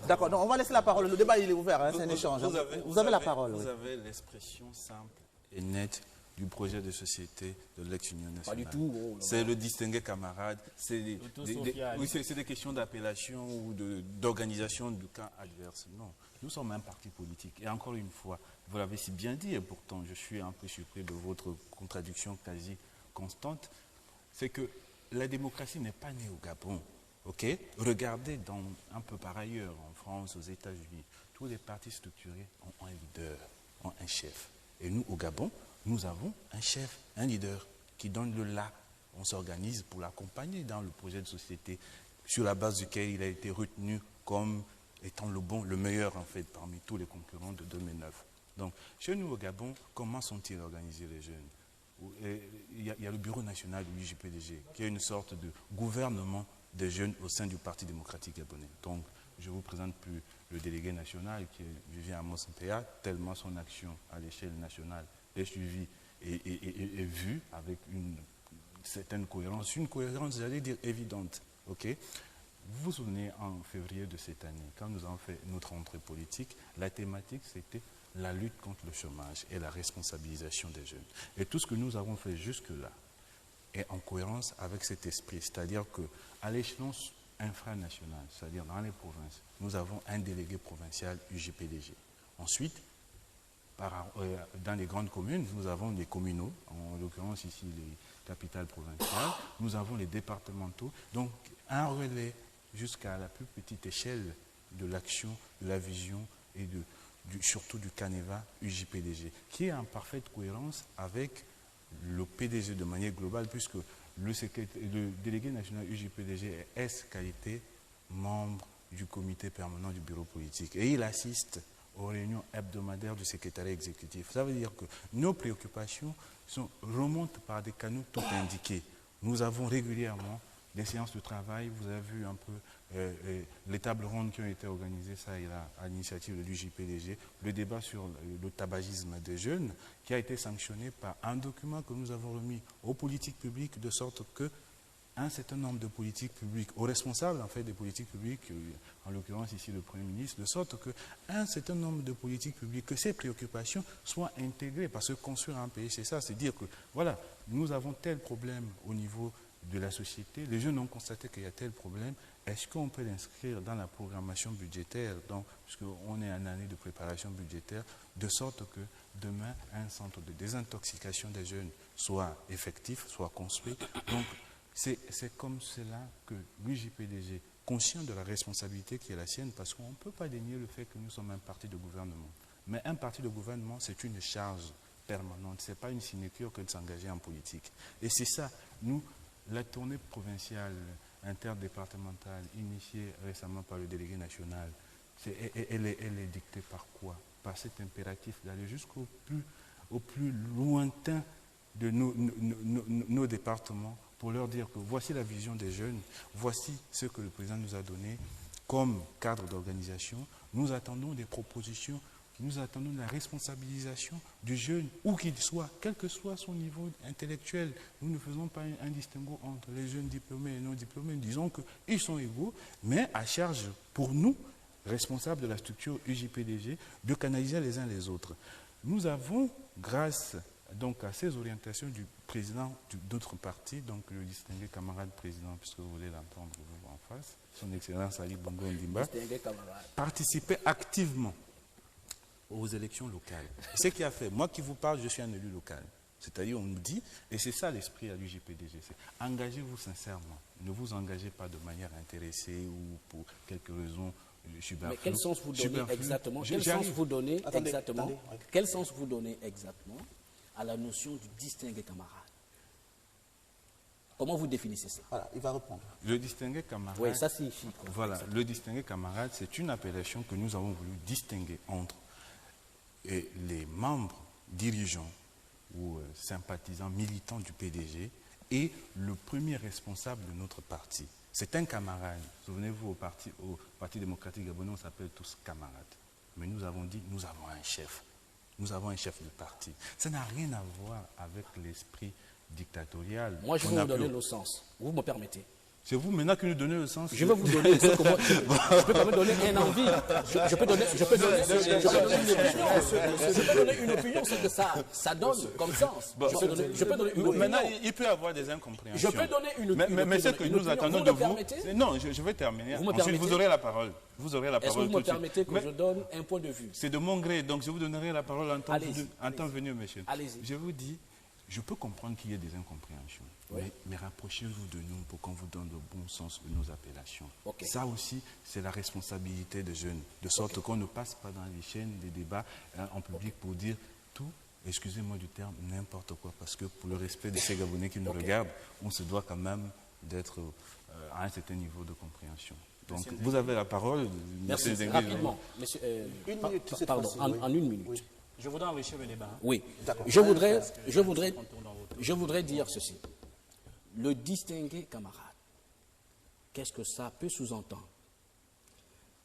[SPEAKER 1] D'accord. On va laisser la parole. Le débat, il est ouvert. Hein, c'est un échange. Vous avez la parole.
[SPEAKER 5] Vous avez l'expression simple et nette du projet de société de l'ex-Union nationale.
[SPEAKER 3] Pas du tout.
[SPEAKER 5] C'est le distingué camarade. C'est des questions d'appellation ou d'organisation du camp adverse. Non. Nous sommes un parti politique. Et encore une fois, vous l'avez si bien dit, et pourtant je suis un peu surpris de votre contradiction quasi constante, c'est que la démocratie n'est pas née au Gabon. Okay? Regardez un peu par ailleurs, en France, aux États-Unis, tous les partis structurés ont un leader, ont un chef. Et nous, au Gabon, nous avons un chef, un leader qui donne le là. On s'organise pour l'accompagner dans le projet de société sur la base duquel il a été retenu comme étant le meilleur en fait parmi tous les concurrents de 2009. Donc, chez nous au Gabon, comment sont-ils organisés les jeunes? Il y a le bureau national du JPDG, qui est une sorte de gouvernement des jeunes au sein du Parti démocratique gabonais. Donc, je ne vous présente plus le délégué national qui est Vivien Amos Ntea, tellement son action à l'échelle nationale est suivie et vue avec une certaine cohérence, j'allais dire, évidente. Okay? Vous vous souvenez, en février de cette année, quand nous avons fait notre entrée politique, la thématique, c'était la lutte contre le chômage et la responsabilisation des jeunes. Et tout ce que nous avons fait jusque-là est en cohérence avec cet esprit. C'est-à-dire qu'à l'échelon infranational, c'est-à-dire dans les provinces, nous avons un délégué provincial UJPDG. Ensuite, dans les grandes communes, nous avons les communaux, en l'occurrence ici les capitales provinciales, nous avons les départementaux, donc un relais jusqu'à la plus petite échelle de l'action, de la vision et surtout du Caneva UJPDG, qui est en parfaite cohérence avec le PDG de manière globale, puisque le délégué national UJPDG est S-qualité membre du comité permanent du bureau politique et il assiste aux réunions hebdomadaires du secrétariat exécutif. Ça veut dire que nos préoccupations remontent par des canaux tout indiqués. Nous avons régulièrement des séances de travail, vous avez vu un peu les tables rondes qui ont été organisées, ça et là, à l'initiative de l'UJPDG, le débat sur le tabagisme des jeunes, qui a été sanctionné par un document que nous avons remis aux politiques publiques, de sorte que un certain nombre de politiques publiques, aux responsables en fait des politiques publiques, en l'occurrence ici le Premier ministre, de sorte qu'un certain nombre de politiques publiques, que ces préoccupations soient intégrées, parce que construire un pays, c'est ça, c'est dire que voilà, nous avons tel problème au niveau de la société, les jeunes ont constaté qu'il y a tel problème, est-ce qu'on peut l'inscrire dans la programmation budgétaire, puisqu'on est en année de préparation budgétaire, de sorte que demain, un centre de désintoxication des jeunes soit effectif, soit construit. Donc, c'est comme cela que l'UJPDG, conscient de la responsabilité qui est la sienne, parce qu'on ne peut pas dénier le fait que nous sommes un parti de gouvernement. Mais un parti de gouvernement, c'est une charge permanente, ce n'est pas une sinécure que de s'engager en politique. Et c'est ça, nous, la tournée provinciale interdépartementale initiée récemment par le délégué national, elle est dictée par quoi? Par cet impératif d'aller jusqu'au plus lointain de nos départements, pour leur dire que voici la vision des jeunes, voici ce que le président nous a donné comme cadre d'organisation. Nous attendons des propositions, nous attendons la responsabilisation du jeune, où qu'il soit, quel que soit son niveau intellectuel. Nous ne faisons pas un distinguo entre les jeunes diplômés et non diplômés. Disons qu'ils sont égaux, mais à charge pour nous, responsables de la structure UJPDG, de canaliser les uns les autres. Nous avons, grâce donc à ces orientations du président d'autres partis, donc le distingué camarade président, puisque vous voulez l'entendre vous en face, son Excellence Ali Bongo Ndimba, participer activement aux élections locales. Ce qui a fait, moi qui vous parle, je suis un élu local. C'est-à-dire, on nous dit, et c'est ça l'esprit à l'UJPDG, c'est engagez-vous sincèrement. Ne vous engagez pas de manière intéressée ou pour quelques raisons superflues.
[SPEAKER 3] Mais quel sens vous donnez exactement? Quel sens vous donnez exactement à la notion du distingué camarade? Comment vous définissez ça?
[SPEAKER 1] Voilà, il va répondre.
[SPEAKER 5] Le distingué camarade.
[SPEAKER 3] Oui, ça signifie quoi?
[SPEAKER 5] Voilà, le distingué camarade, c'est une appellation que nous avons voulu distinguer entre les membres dirigeants ou sympathisants, militants du PDG et le premier responsable de notre parti. C'est un camarade. Souvenez-vous, au Parti démocratique gabonais, on s'appelle tous camarades. Mais nous avons dit, nous avons un chef. Nous avons un chef de parti. Ça n'a rien à voir avec l'esprit dictatorial.
[SPEAKER 3] Moi, je vais vous donner le sens. Vous me permettez?
[SPEAKER 5] C'est vous maintenant qui nous donnez le sens.
[SPEAKER 3] Je vais vous donner ce que moi, je peux quand même donner un envie. Je peux donner une opinion, ce que ça donne comme sens. Je peux donner une opinion.
[SPEAKER 5] Maintenant, il peut y avoir des incompréhensions.
[SPEAKER 3] Je peux donner une opinion.
[SPEAKER 5] Mais ce que nous attendons de vous... Non, je vais terminer. Ensuite, vous aurez la parole. Vous aurez la parole.
[SPEAKER 3] Est-ce que vous me permettez que je donne un point de vue?
[SPEAKER 5] C'est de mon gré, donc je vous donnerai la parole en temps venu, monsieur.
[SPEAKER 3] Allez-y.
[SPEAKER 5] Je vous dis, je peux comprendre qu'il y ait des incompréhensions. Oui. Mais rapprochez-vous de nous pour qu'on vous donne le bon sens de nos appellations. Okay. Ça aussi, c'est la responsabilité des jeunes, de sorte qu'on ne passe pas dans les chaînes des débats en public pour dire tout, excusez-moi du terme, n'importe quoi, parce que pour le respect de ces Gabonais qui nous regardent, on se doit quand même d'être à un certain niveau de compréhension. Donc, vous avez la parole.
[SPEAKER 3] Merci.
[SPEAKER 5] Monsieur Zengue.
[SPEAKER 3] Rapidement. Monsieur,
[SPEAKER 1] Une minute, cette
[SPEAKER 3] pardon,
[SPEAKER 1] fois-ci,
[SPEAKER 3] en,
[SPEAKER 1] oui.
[SPEAKER 3] en une minute.
[SPEAKER 2] Je voudrais enrichir le débat.
[SPEAKER 3] Oui.
[SPEAKER 1] D'accord.
[SPEAKER 3] Je voudrais dire ceci. Le distinguer camarade, qu'est-ce que ça peut sous-entendre?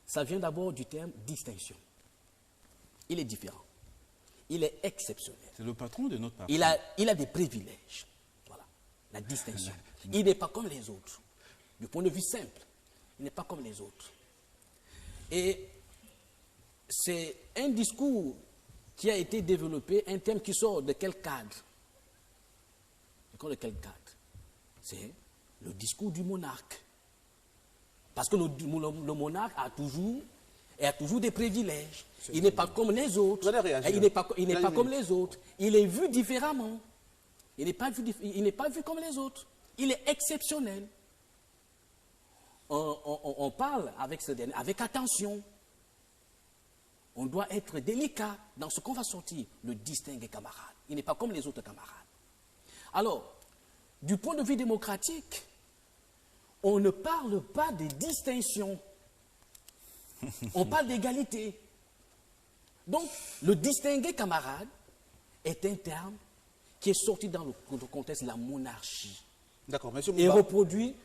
[SPEAKER 3] Ça vient d'abord du terme distinction. Il est différent. Il est exceptionnel.
[SPEAKER 5] C'est le patron de notre parti.
[SPEAKER 3] Il a des privilèges. Voilà. La distinction. Il n'est pas comme les autres. Du point de vue simple, il n'est pas comme les autres. Et c'est un discours qui a été développé, un thème qui sort de quel cadre? De quel cadre? C'est le discours du monarque. Parce que le monarque a toujours des privilèges. Il n'est pas comme les autres.
[SPEAKER 1] Vous allez réagir.
[SPEAKER 3] Il n'est pas comme les autres. Il est vu différemment. Il n'est pas vu comme les autres. Il est exceptionnel. On parle avec ce dernier, avec attention. On doit être délicat dans ce qu'on va sortir, le distinguer camarade. Il n'est pas comme les autres camarades. Alors, du point de vue démocratique, on ne parle pas de distinction. On parle d'égalité. Donc, le distinguer camarade est un terme qui est sorti dans le contexte de la monarchie
[SPEAKER 1] D'accord, monsieur
[SPEAKER 3] et
[SPEAKER 1] Mouba.
[SPEAKER 3] reproduit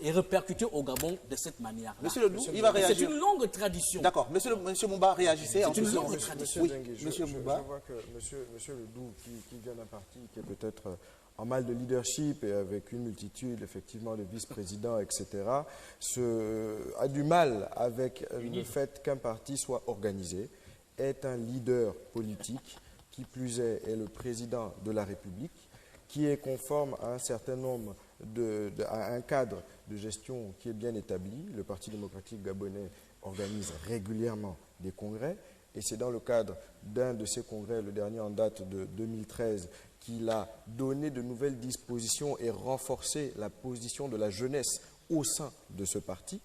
[SPEAKER 3] et répercuté au Gabon de cette manière-là.
[SPEAKER 1] Monsieur Ledoux, il va
[SPEAKER 3] C'est
[SPEAKER 1] réagir.
[SPEAKER 3] une longue tradition.
[SPEAKER 1] D'accord, monsieur Mouba, réagissez.
[SPEAKER 3] C'est
[SPEAKER 1] ensuite,
[SPEAKER 3] une longue
[SPEAKER 1] monsieur-
[SPEAKER 3] tradition.
[SPEAKER 1] Oui,
[SPEAKER 4] Dengue,
[SPEAKER 1] monsieur
[SPEAKER 4] je
[SPEAKER 1] Mouba.
[SPEAKER 4] vois que monsieur Ledoux, qui vient d'un parti qui est peut-être en mal de leadership et avec une multitude effectivement de vice-présidents, etc., a du mal avec le fait qu'un parti soit organisé, est un leader politique, qui plus est le président de la République, qui est conforme à un certain nombre à un cadre de gestion qui est bien établi. Le Parti démocratique gabonais organise régulièrement des congrès et c'est dans le cadre d'un de ces congrès, le dernier en date de 2013, qu'il a donné de nouvelles dispositions et renforcé la position de la jeunesse au sein de ce parti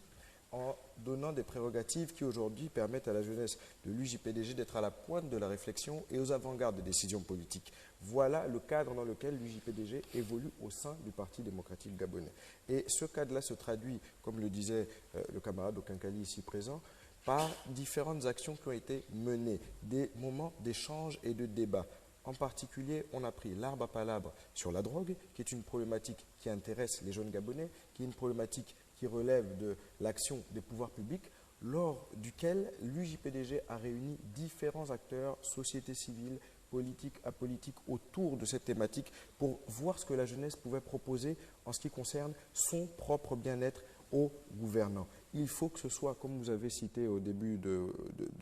[SPEAKER 4] en donnant des prérogatives qui aujourd'hui permettent à la jeunesse de l'UJPDG d'être à la pointe de la réflexion et aux avant-gardes des décisions politiques. Voilà le cadre dans lequel l'UJPDG évolue au sein du Parti démocratique gabonais. Et ce cadre-là se traduit, comme le disait le camarade Okinkali ici présent, par différentes actions qui ont été menées, des moments d'échange et de débat. En particulier, on a pris l'arbre à palabres sur la drogue, qui est une problématique qui intéresse les jeunes Gabonais, qui est une problématique qui relève de l'action des pouvoirs publics, lors duquel l'UJPDG a réuni différents acteurs, société civile, politique, apolitique, autour de cette thématique pour voir ce que la jeunesse pouvait proposer en ce qui concerne son propre bien-être aux gouvernants. Il faut que ce soit, comme vous avez cité au début de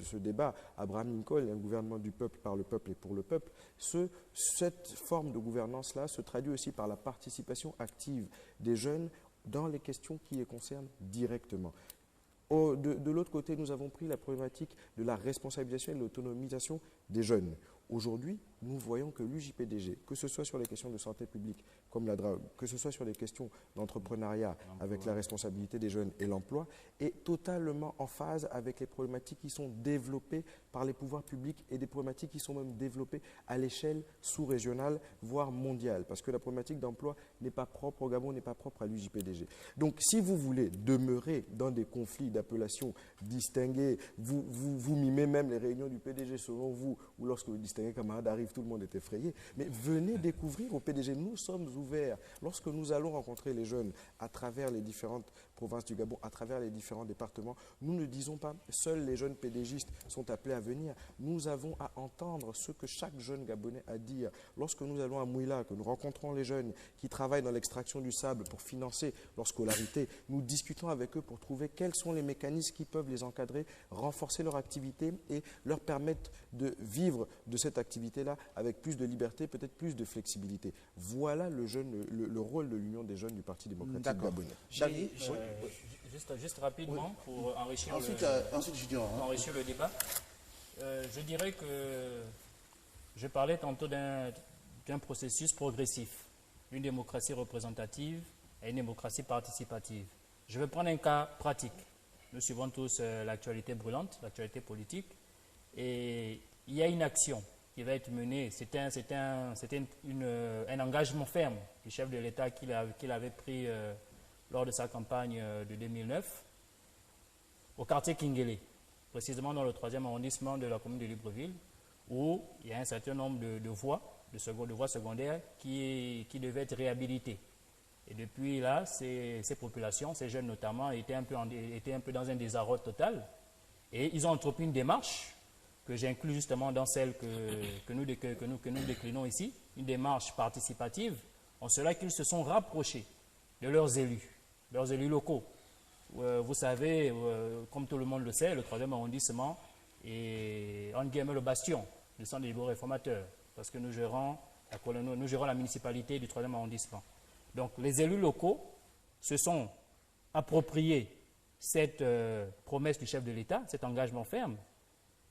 [SPEAKER 4] ce débat, Abraham Lincoln, un gouvernement du peuple, par le peuple et pour le peuple. Cette forme de gouvernance-là se traduit aussi par la participation active des jeunes dans les questions qui les concernent directement. De l'autre côté, nous avons pris la problématique de la responsabilisation et de l'autonomisation des jeunes. Aujourd'hui, nous voyons que l'UJPDG, que ce soit sur les questions de santé publique comme la drogue, que ce soit sur les questions d'entrepreneuriat avec la responsabilité des jeunes et l'emploi, est totalement en phase avec les problématiques qui sont développées par les pouvoirs publics et des problématiques qui sont même développées à l'échelle sous-régionale, voire mondiale. Parce que la problématique d'emploi n'est pas propre au Gabon, n'est pas propre à l'UJPDG. Donc, si vous voulez demeurer dans des conflits d'appellation distingués, vous mimez même les réunions du PDG selon vous, ou lorsque le distingué camarade arrive, tout le monde est effrayé. Mais venez découvrir au PDG, nous sommes ouverts. Lorsque nous allons rencontrer les jeunes à travers les différentes provinces du Gabon, à travers les différents départements, nous ne disons pas seuls les jeunes PDGistes sont appelés à venir. Nous avons à entendre ce que chaque jeune Gabonais a à dire. Lorsque nous allons à Mouila, que nous rencontrons les jeunes qui travaillent dans l'extraction du sable pour financer leur scolarité, nous discutons avec eux pour trouver quels sont les mécanismes qui peuvent les encadrer, renforcer leur activité et leur permettre de vivre de cette activité-là avec plus de liberté, peut-être plus de flexibilité. Voilà le rôle de l'Union des jeunes du Parti démocratique gabonais.
[SPEAKER 1] David,
[SPEAKER 2] Juste rapidement, pour enrichir,
[SPEAKER 1] ensuite Junior, hein.
[SPEAKER 2] enrichir le débat, je dirais que je parlais tantôt d'un processus progressif, une démocratie représentative et une démocratie participative. Je vais prendre un cas pratique. Nous suivons tous l'actualité brûlante, l'actualité politique, et il y a une action qui va être menée. C'était un engagement ferme du chef de l'État qu'il avait pris lors de sa campagne de 2009, au quartier Kingele, précisément dans le 3e arrondissement de la commune de Libreville, où il y a un certain nombre de voies, de voies secondaires qui devaient être réhabilitées. Et depuis là, ces populations, ces jeunes notamment, étaient un peu dans un désarroi total. Et ils ont entrepris une démarche que j'inclus justement dans celle que nous déclinons ici, une démarche participative, en cela qu'ils se sont rapprochés de leurs élus locaux. Vous savez, comme tout le monde le sait, le 3e arrondissement est en guillemets le bastion du centre des libéraux réformateurs, parce que nous gérons la municipalité du 3e arrondissement. Donc les élus locaux se sont appropriés cette promesse du chef de l'État, cet engagement ferme,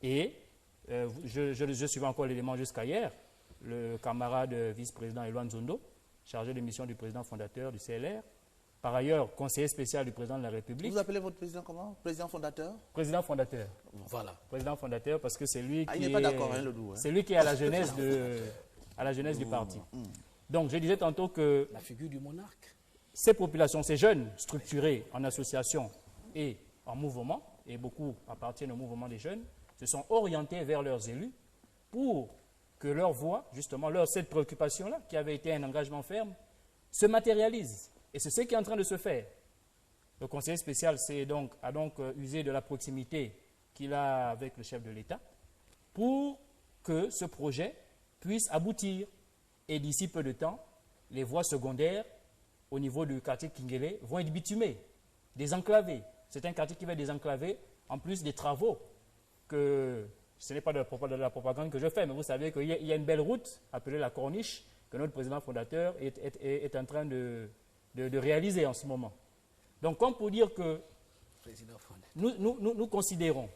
[SPEAKER 2] et je suivais encore l'élément jusqu'à hier, le camarade vice-président Eloane Zondo, chargé de mission du président fondateur du CLR, par ailleurs conseiller spécial du président de la République.
[SPEAKER 1] Vous appelez votre président comment? Président fondateur?
[SPEAKER 2] Président fondateur.
[SPEAKER 3] Voilà.
[SPEAKER 2] Président fondateur parce que c'est lui qui
[SPEAKER 1] il n'est pas d'accord, hein, le doux. Hein.
[SPEAKER 2] C'est lui qui est à la genèse du parti. Donc je disais tantôt que
[SPEAKER 3] La figure du monarque.
[SPEAKER 2] ces populations, ces jeunes structurés en association et en mouvement, et beaucoup appartiennent au mouvement des jeunes, se sont orientés vers leurs élus pour que leur voix, justement, cette préoccupation-là, qui avait été un engagement ferme, se matérialise. Et c'est ce qui est en train de se faire. Le conseiller spécial a donc usé de la proximité qu'il a avec le chef de l'État pour que ce projet puisse aboutir. Et d'ici peu de temps, les voies secondaires au niveau du quartier Kingele vont être bitumées, désenclavées. C'est un quartier qui va être désenclavé, en plus des travaux que, ce n'est pas de la propagande que je fais, mais vous savez qu'il y a une belle route appelée la Corniche que notre président fondateur est en train de réaliser en ce moment. Donc, comme pour dire que nous considérons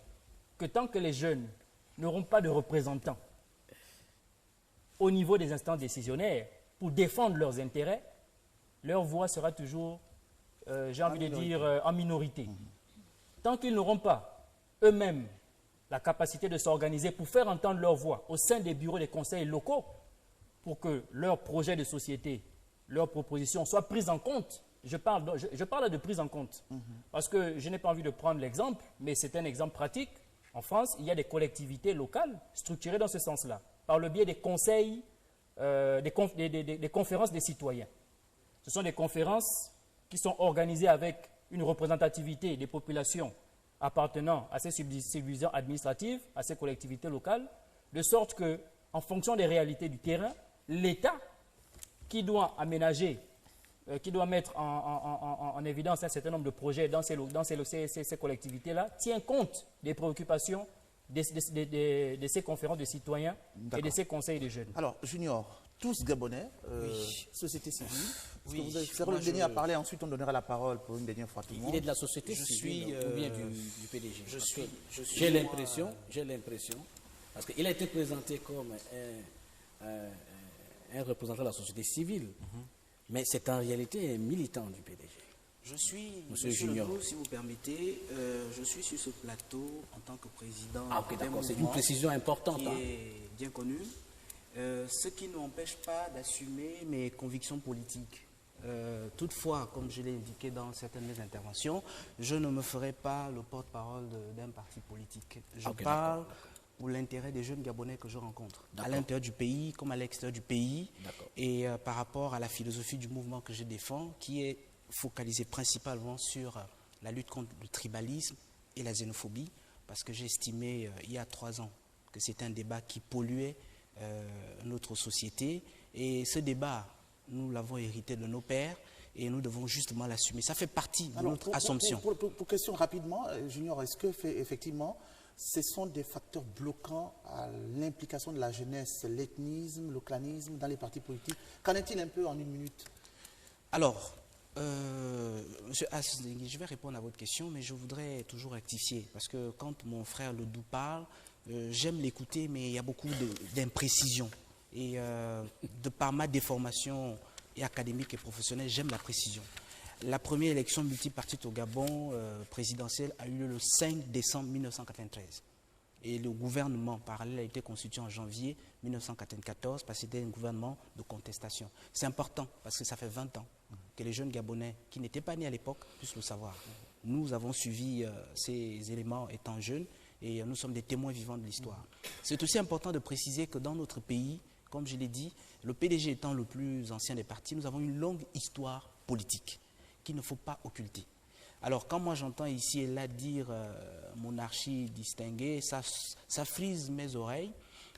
[SPEAKER 2] que tant que les jeunes n'auront pas de représentants au niveau des instances décisionnaires pour défendre leurs intérêts, leur voix sera toujours, j'ai envie de dire, en minorité. Tant qu'ils n'auront pas eux-mêmes la capacité de s'organiser pour faire entendre leur voix au sein des bureaux des conseils locaux, pour que leurs projets de société, leurs propositions soient prises en compte. Je parle de prise en compte. Parce que je n'ai pas envie de prendre l'exemple, mais c'est un exemple pratique. En France, il y a des collectivités locales structurées dans ce sens-là, par le biais des conseils, des conférences des citoyens. Ce sont des conférences qui sont organisées avec une représentativité des populations appartenant à ces subdivisions administratives, à ces collectivités locales, de sorte que, en fonction des réalités du terrain, l'État, qui doit aménager, qui doit mettre en évidence un certain nombre de projets dans ces collectivités-là, tient compte des préoccupations de ces conférences de citoyens et de ces conseils de jeunes.
[SPEAKER 1] Alors, Junior, tous Gabonais, société civile.
[SPEAKER 6] Oui,
[SPEAKER 1] vous serez le dernier à parler, ensuite on donnera la parole pour une dernière fois tout le monde.
[SPEAKER 3] Il est de la société civile ou bien du PDG? J'ai l'impression, parce qu'il a été présenté comme un représentant de la société civile, mais c'est en réalité un militant du PDG.
[SPEAKER 6] Je suis,
[SPEAKER 3] Monsieur Junior,
[SPEAKER 6] Ledoux, si vous permettez, je suis sur ce plateau en tant que président.
[SPEAKER 3] Ah ok, d'accord, c'est une précision importante.
[SPEAKER 6] Qui est bien connu. Ce qui ne m'empêche pas d'assumer mes convictions politiques. Toutefois, comme je l'ai indiqué dans certaines de mes interventions, je ne me ferai pas le porte-parole d'un parti politique. Je parle pour l'intérêt des jeunes Gabonais que je rencontre, à l'intérieur du pays comme à l'extérieur du pays, et par rapport à la philosophie du mouvement que je défends, qui est focalisé principalement sur la lutte contre le tribalisme et la xénophobie, parce que j'ai estimé il y a 3 ans que c'était un débat qui polluait notre société, et ce débat, nous l'avons hérité de nos pères, et nous devons justement l'assumer. Ça fait partie de notre assomption.
[SPEAKER 1] Pour question rapidement, Junior, est-ce que effectivement, ce sont des facteurs bloquants à l'implication de la jeunesse, l'ethnisme, le clanisme dans les partis politiques? Qu'en est-il un peu en une minute?
[SPEAKER 6] Alors, Monsieur Asdengui, je vais répondre à votre question, mais je voudrais toujours rectifier, parce que quand mon frère Ledoux parle, j'aime l'écouter, mais il y a beaucoup d'imprécisions. Et de par ma déformation et académique et professionnelle, j'aime la précision. La première élection multipartite au Gabon présidentielle a eu lieu le 5 décembre 1993. Et le gouvernement parallèle a été constitué en janvier 1994 parce que c'était un gouvernement de contestation. C'est important parce que ça fait 20 ans que les jeunes Gabonais qui n'étaient pas nés à l'époque puissent le savoir. Nous avons suivi ces éléments étant jeunes et nous sommes des témoins vivants de l'histoire. C'est aussi important de préciser que dans notre pays, comme je l'ai dit, le PDG étant le plus ancien des partis, nous avons une longue histoire politique qu'il ne faut pas occulter. Alors quand moi j'entends ici et là dire monarchie distinguée, ça frise mes oreilles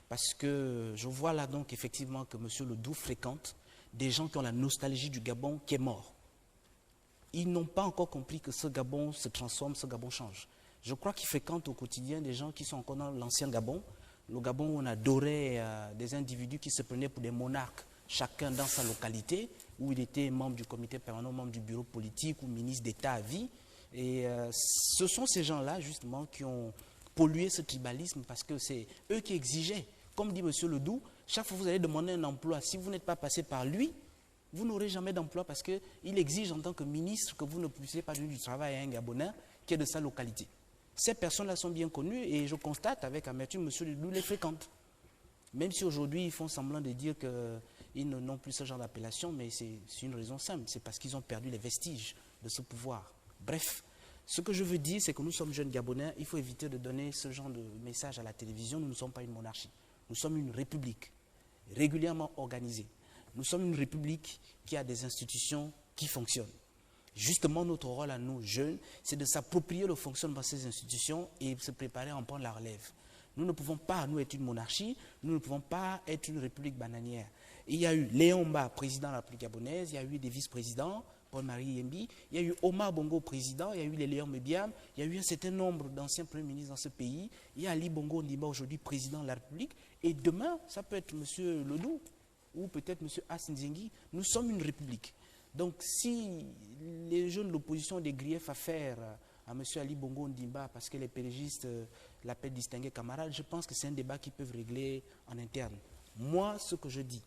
[SPEAKER 6] parce que je vois là donc effectivement que M. Ledoux fréquente des gens qui ont la nostalgie du Gabon qui est mort. Ils n'ont pas encore compris que ce Gabon se transforme, ce Gabon change. Je crois qu'ils fréquentent au quotidien des gens qui sont encore dans l'ancien Gabon, le Gabon où on adorait des individus qui se prenaient pour des monarques, chacun dans sa localité, où il était membre du comité permanent, membre du bureau politique ou ministre d'État à vie. Et ce sont ces gens-là, justement, qui ont pollué ce tribalisme parce que c'est eux qui exigeaient. Comme dit M. Ledoux, chaque fois que vous allez demander un emploi, si vous n'êtes pas passé par lui, vous n'aurez jamais d'emploi parce qu'il exige en tant que ministre que vous ne puissiez pas donner du travail à un Gabonais qui est de sa localité. Ces personnes-là sont bien connues et je constate avec amertume, M. Ledoux les fréquente. Même si aujourd'hui ils font semblant de dire qu'ils n'ont plus ce genre d'appellation, mais c'est une raison simple, c'est parce qu'ils ont perdu les vestiges de ce pouvoir. Bref, ce que je veux dire, c'est que nous sommes jeunes Gabonais, il faut éviter de donner ce genre de message à la télévision. Nous ne sommes pas une monarchie, nous sommes une république régulièrement organisée. Nous sommes une république qui a des institutions qui fonctionnent. Justement, notre rôle à nous, jeunes, c'est de s'approprier le fonctionnement de ces institutions et se préparer à en prendre la relève. Nous ne pouvons pas, nous, être une monarchie, nous ne pouvons pas être une république bananière. Et il y a eu Léon Mba, président de la République gabonaise, il y a eu des vice-présidents, Paul-Marie Yembi, il y a eu Omar Bongo, président, il y a eu les Léon Mébiam, il y a eu un certain nombre d'anciens premiers ministres dans ce pays, il y a Ali Bongo Ndimba, aujourd'hui président de la République, et demain, ça peut être M. Ledoux, ou peut-être M. Assinzingui. Nous sommes une république. Donc si les jeunes de l'opposition ont des griefs à faire à M. Ali Bongo Ndimba parce que les pérégistes l'appellent distingué camarade, je pense que c'est un débat qu'ils peuvent régler en interne. Moi, ce que je dis,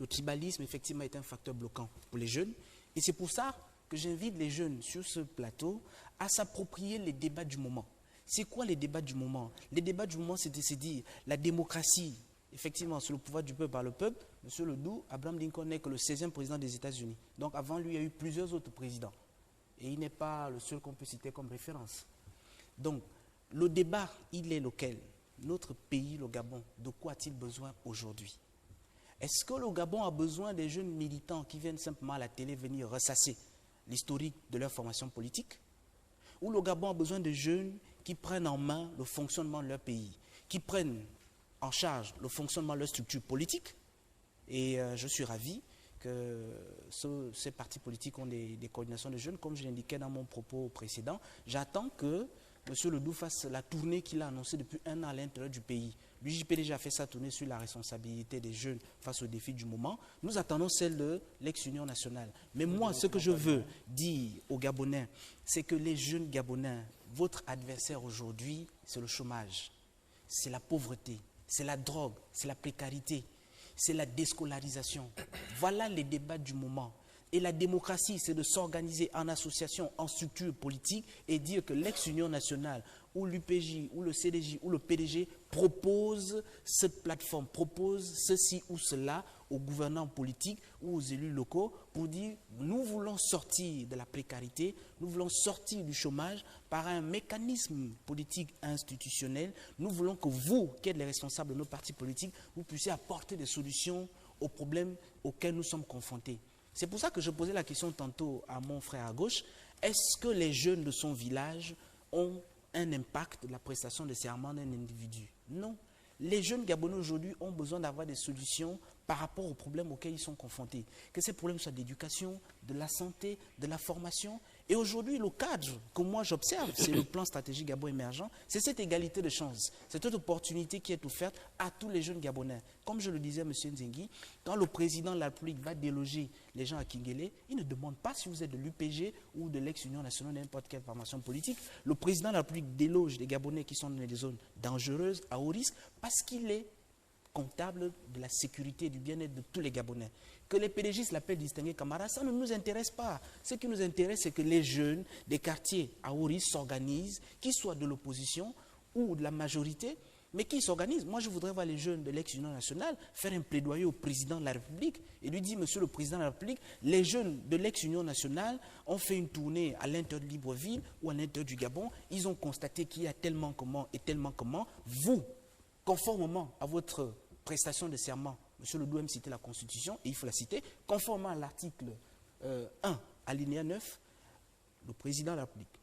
[SPEAKER 6] le tribalisme effectivement est un facteur bloquant pour les jeunes et c'est pour ça que j'invite les jeunes sur ce plateau à s'approprier les débats du moment. C'est quoi les débats du moment? Les débats du moment, c'est de se dire la démocratie, effectivement, sur le pouvoir du peuple par le peuple. M. Ledoux, Abraham Lincoln n'est que le 16e président des États-Unis. Donc avant lui, il y a eu plusieurs autres présidents. Et il n'est pas le seul qu'on peut citer comme référence. Donc, le débat, il est lequel? Notre pays, le Gabon, de quoi a-t-il besoin aujourd'hui? Est-ce que le Gabon a besoin des jeunes militants qui viennent simplement à la télé venir ressasser l'historique de leur formation politique? Ou le Gabon a besoin de jeunes qui prennent en main le fonctionnement de leur pays, qui prennent en charge le fonctionnement de leur structure politique? Et je suis ravi que ces partis politiques ont des coordinations de jeunes, comme je l'indiquais dans mon propos précédent. J'attends que M. Ledoux fasse la tournée qu'il a annoncée depuis 1 an à l'intérieur du pays. L'UJPDG a fait sa tournée sur la responsabilité des jeunes face aux défis du moment. Nous attendons celle de l'ex-Union nationale. Mais moi, ce que je veux dire aux Gabonais, c'est que les jeunes Gabonais, votre adversaire aujourd'hui, c'est le chômage, c'est la pauvreté, c'est la drogue, c'est la précarité, c'est la déscolarisation. Voilà les débats du moment. Et la démocratie, c'est de s'organiser en association, en structure politique et dire que l'ex-Union nationale ou l'UPJ ou le CDJ ou le PDG propose cette plateforme, propose ceci ou cela aux gouvernants politiques ou aux élus locaux pour dire nous voulons sortir de la précarité, nous voulons sortir du chômage par un mécanisme politique institutionnel. Nous voulons que vous, qui êtes les responsables de nos partis politiques, vous puissiez apporter des solutions aux problèmes auxquels nous sommes confrontés. C'est pour ça que je posais la question tantôt à mon frère à gauche. Est-ce que les jeunes de son village ont un impact de la prestation de serment d'un individu? Non. Les jeunes Gabonais aujourd'hui ont besoin d'avoir des solutions par rapport aux problèmes auxquels ils sont confrontés. Que ces problèmes soient d'éducation, de la santé, de la formation. Et aujourd'hui, le cadre que moi j'observe, c'est le plan stratégique Gabon émergent, c'est cette égalité de chances, c'est cette opportunité qui est offerte à tous les jeunes Gabonais. Comme je le disais à M. Nzengui, quand le président de la République va déloger les gens à Kinguélé, il ne demande pas si vous êtes de l'UPG ou de l'ex-Union nationale, n'importe quelle formation politique. Le président de la République déloge les Gabonais qui sont dans des zones dangereuses, à haut risque, parce qu'il est comptable de la sécurité et du bien-être de tous les Gabonais. Que les pédégistes l'appellent distingué camarade, ça ne nous intéresse pas. Ce qui nous intéresse, c'est que les jeunes des quartiers à haut risque s'organisent, qu'ils soient de l'opposition ou de la majorité, mais qui s'organisent. Moi, je voudrais voir les jeunes de l'ex-Union nationale faire un plaidoyer au président de la République et lui dire, monsieur le président de la République, les jeunes de l'ex-Union nationale ont fait une tournée à l'intérieur de Libreville ou à l'intérieur du Gabon. Ils ont constaté qu'il y a tellement comment et tellement comment. Vous, conformément à votre prestation de serment, monsieur Ledoux aime citer la Constitution, et il faut la citer, conformément à l'article 1, alinéa 9, le président de la République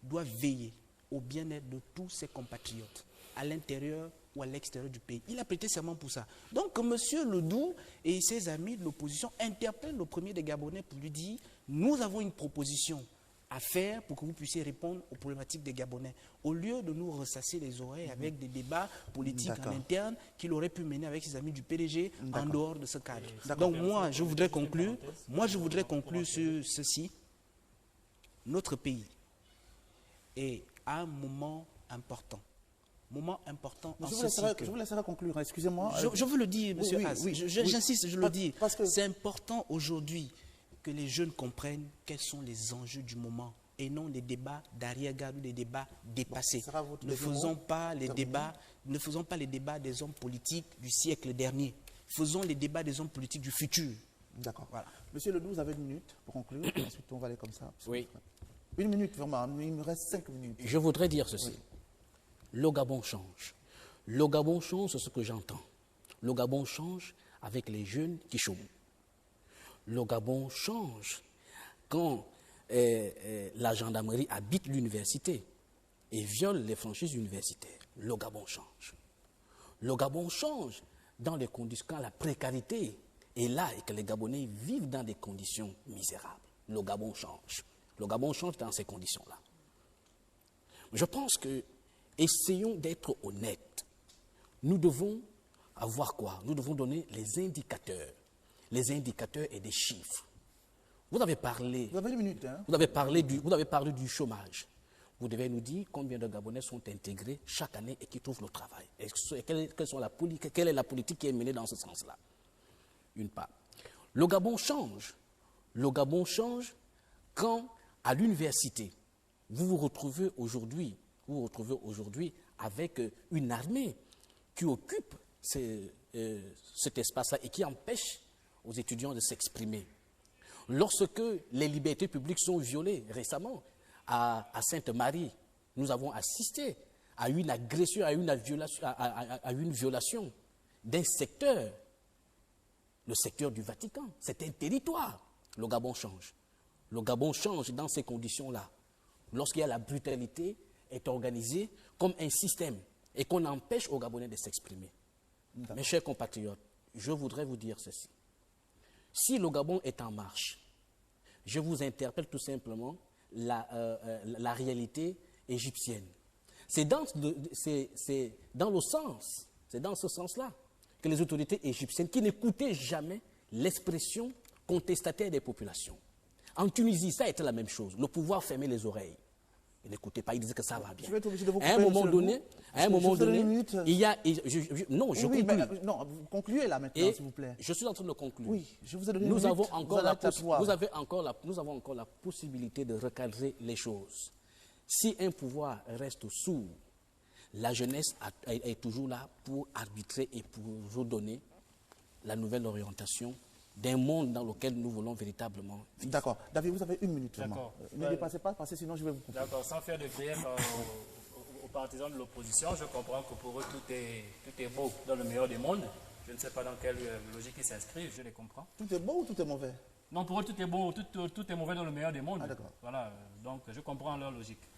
[SPEAKER 6] doit veiller au bien-être de tous ses compatriotes, à l'intérieur ou à l'extérieur du pays. Il a prêté serment pour ça. Donc, M. Ledoux et ses amis de l'opposition interpellent le premier des Gabonais pour lui dire « Nous avons une proposition à faire pour que vous puissiez répondre aux problématiques des Gabonais. » Au lieu de nous ressasser les oreilles avec des débats politiques en interne qu'il aurait pu mener avec ses amis du PDG en dehors de ce cadre. Donc, moi, je voudrais conclure sur ceci. Notre pays est à un moment important. Moment important en ceci que...
[SPEAKER 1] Je vous laisserai conclure, excusez-moi.
[SPEAKER 6] Je veux le dire, M. Haas, j'insiste, je le dis.
[SPEAKER 1] Parce que
[SPEAKER 6] c'est important aujourd'hui que les jeunes comprennent quels sont les enjeux du moment et non les débats d'arrière-garde ou les débats dépassés. Ne faisons pas les débats des hommes politiques du siècle dernier. Faisons les débats des hommes politiques du futur.
[SPEAKER 1] D'accord. Voilà. Monsieur Ledoux, vous avez une minute pour conclure. Ensuite, on va aller comme ça.
[SPEAKER 3] Oui.
[SPEAKER 1] Une minute, vraiment. Il me reste 5 minutes.
[SPEAKER 3] Je voudrais dire ceci. Oui. Le Gabon change. Le Gabon change, c'est ce que j'entends. Le Gabon change avec les jeunes qui chôment. Le Gabon change quand la gendarmerie habite l'université et viole les franchises universitaires. Le Gabon change. Le Gabon change dans les conditions quand la précarité est là et que les Gabonais vivent dans des conditions misérables. Le Gabon change. Le Gabon change dans ces conditions-là. Je pense que, essayons d'être honnêtes. Nous devons avoir quoi? Nous devons donner les indicateurs et des chiffres. Vous avez parlé.
[SPEAKER 1] Vous avez une minute, hein?
[SPEAKER 3] Vous avez parlé du chômage. Vous devez nous dire combien de Gabonais sont intégrés chaque année et qui trouvent le travail. Quelle est la politique qui est menée dans ce sens-là? Une part. Le Gabon change. Le Gabon change quand, à l'université, vous vous retrouvez aujourd'hui avec une armée qui occupe cet espace-là et qui empêche aux étudiants de s'exprimer. Lorsque les libertés publiques sont violées récemment à Sainte-Marie, nous avons assisté à une agression, à une violation d'un secteur, le secteur du Vatican. C'est un territoire. Le Gabon change. Le Gabon change dans ces conditions-là. Lorsqu'il y a la brutalité est organisée comme un système et qu'on empêche aux Gabonais de s'exprimer. Mes chers compatriotes, je voudrais vous dire ceci. Si le Gabon est en marche, je vous interpelle tout simplement la réalité égyptienne. C'est dans ce sens-là que les autorités égyptiennes, qui n'écoutaient jamais l'expression contestataire des populations. En Tunisie, ça a été la même chose. Le pouvoir fermait les oreilles. Il n'écoutait pas, il disait que ça va bien.
[SPEAKER 1] Je vais être obligé de vous couper,
[SPEAKER 3] à un moment donné, il y a... Non, je conclue.
[SPEAKER 1] Non, vous concluez là maintenant, s'il vous plaît.
[SPEAKER 3] Je suis en train de conclure.
[SPEAKER 1] Oui, je vous ai donné
[SPEAKER 3] nous avons encore la possibilité de recadrer les choses. Si un pouvoir reste sourd, la jeunesse est toujours là pour arbitrer et pour vous donner la nouvelle orientation d'un monde dans lequel nous voulons véritablement vivre.
[SPEAKER 1] D'accord. David, vous avez une minute. Ne dépassez pas, parce que sinon je vais vous couper.
[SPEAKER 2] D'accord. Sans faire de grief aux partisans de l'opposition, je comprends que pour eux tout est beau dans le meilleur des mondes. Je ne sais pas dans quelle logique ils s'inscrivent, je les comprends.
[SPEAKER 1] Tout est beau ou tout est mauvais?
[SPEAKER 2] Non, pour eux tout est beau, tout est mauvais dans le meilleur des mondes.
[SPEAKER 1] Ah, d'accord.
[SPEAKER 2] Voilà, donc je comprends leur logique.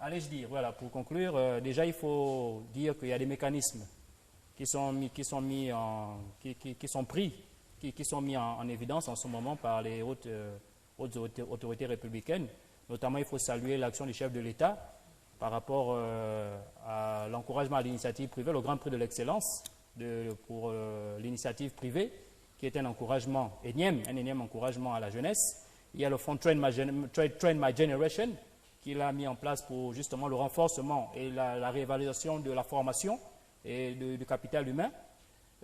[SPEAKER 2] Allez-je dire, voilà, pour conclure, déjà il faut dire qu'il y a des mécanismes qui sont mis en évidence en ce moment par les hautes autorités républicaines. Notamment, il faut saluer l'action du chef de l'État par rapport à l'encouragement à l'initiative privée, le Grand Prix de l'excellence pour l'initiative privée, qui est un énième encouragement à la jeunesse. Il y a le fonds Train My Generation, qu'il a mis en place pour justement le renforcement et la réévaluation de la formation et du capital humain.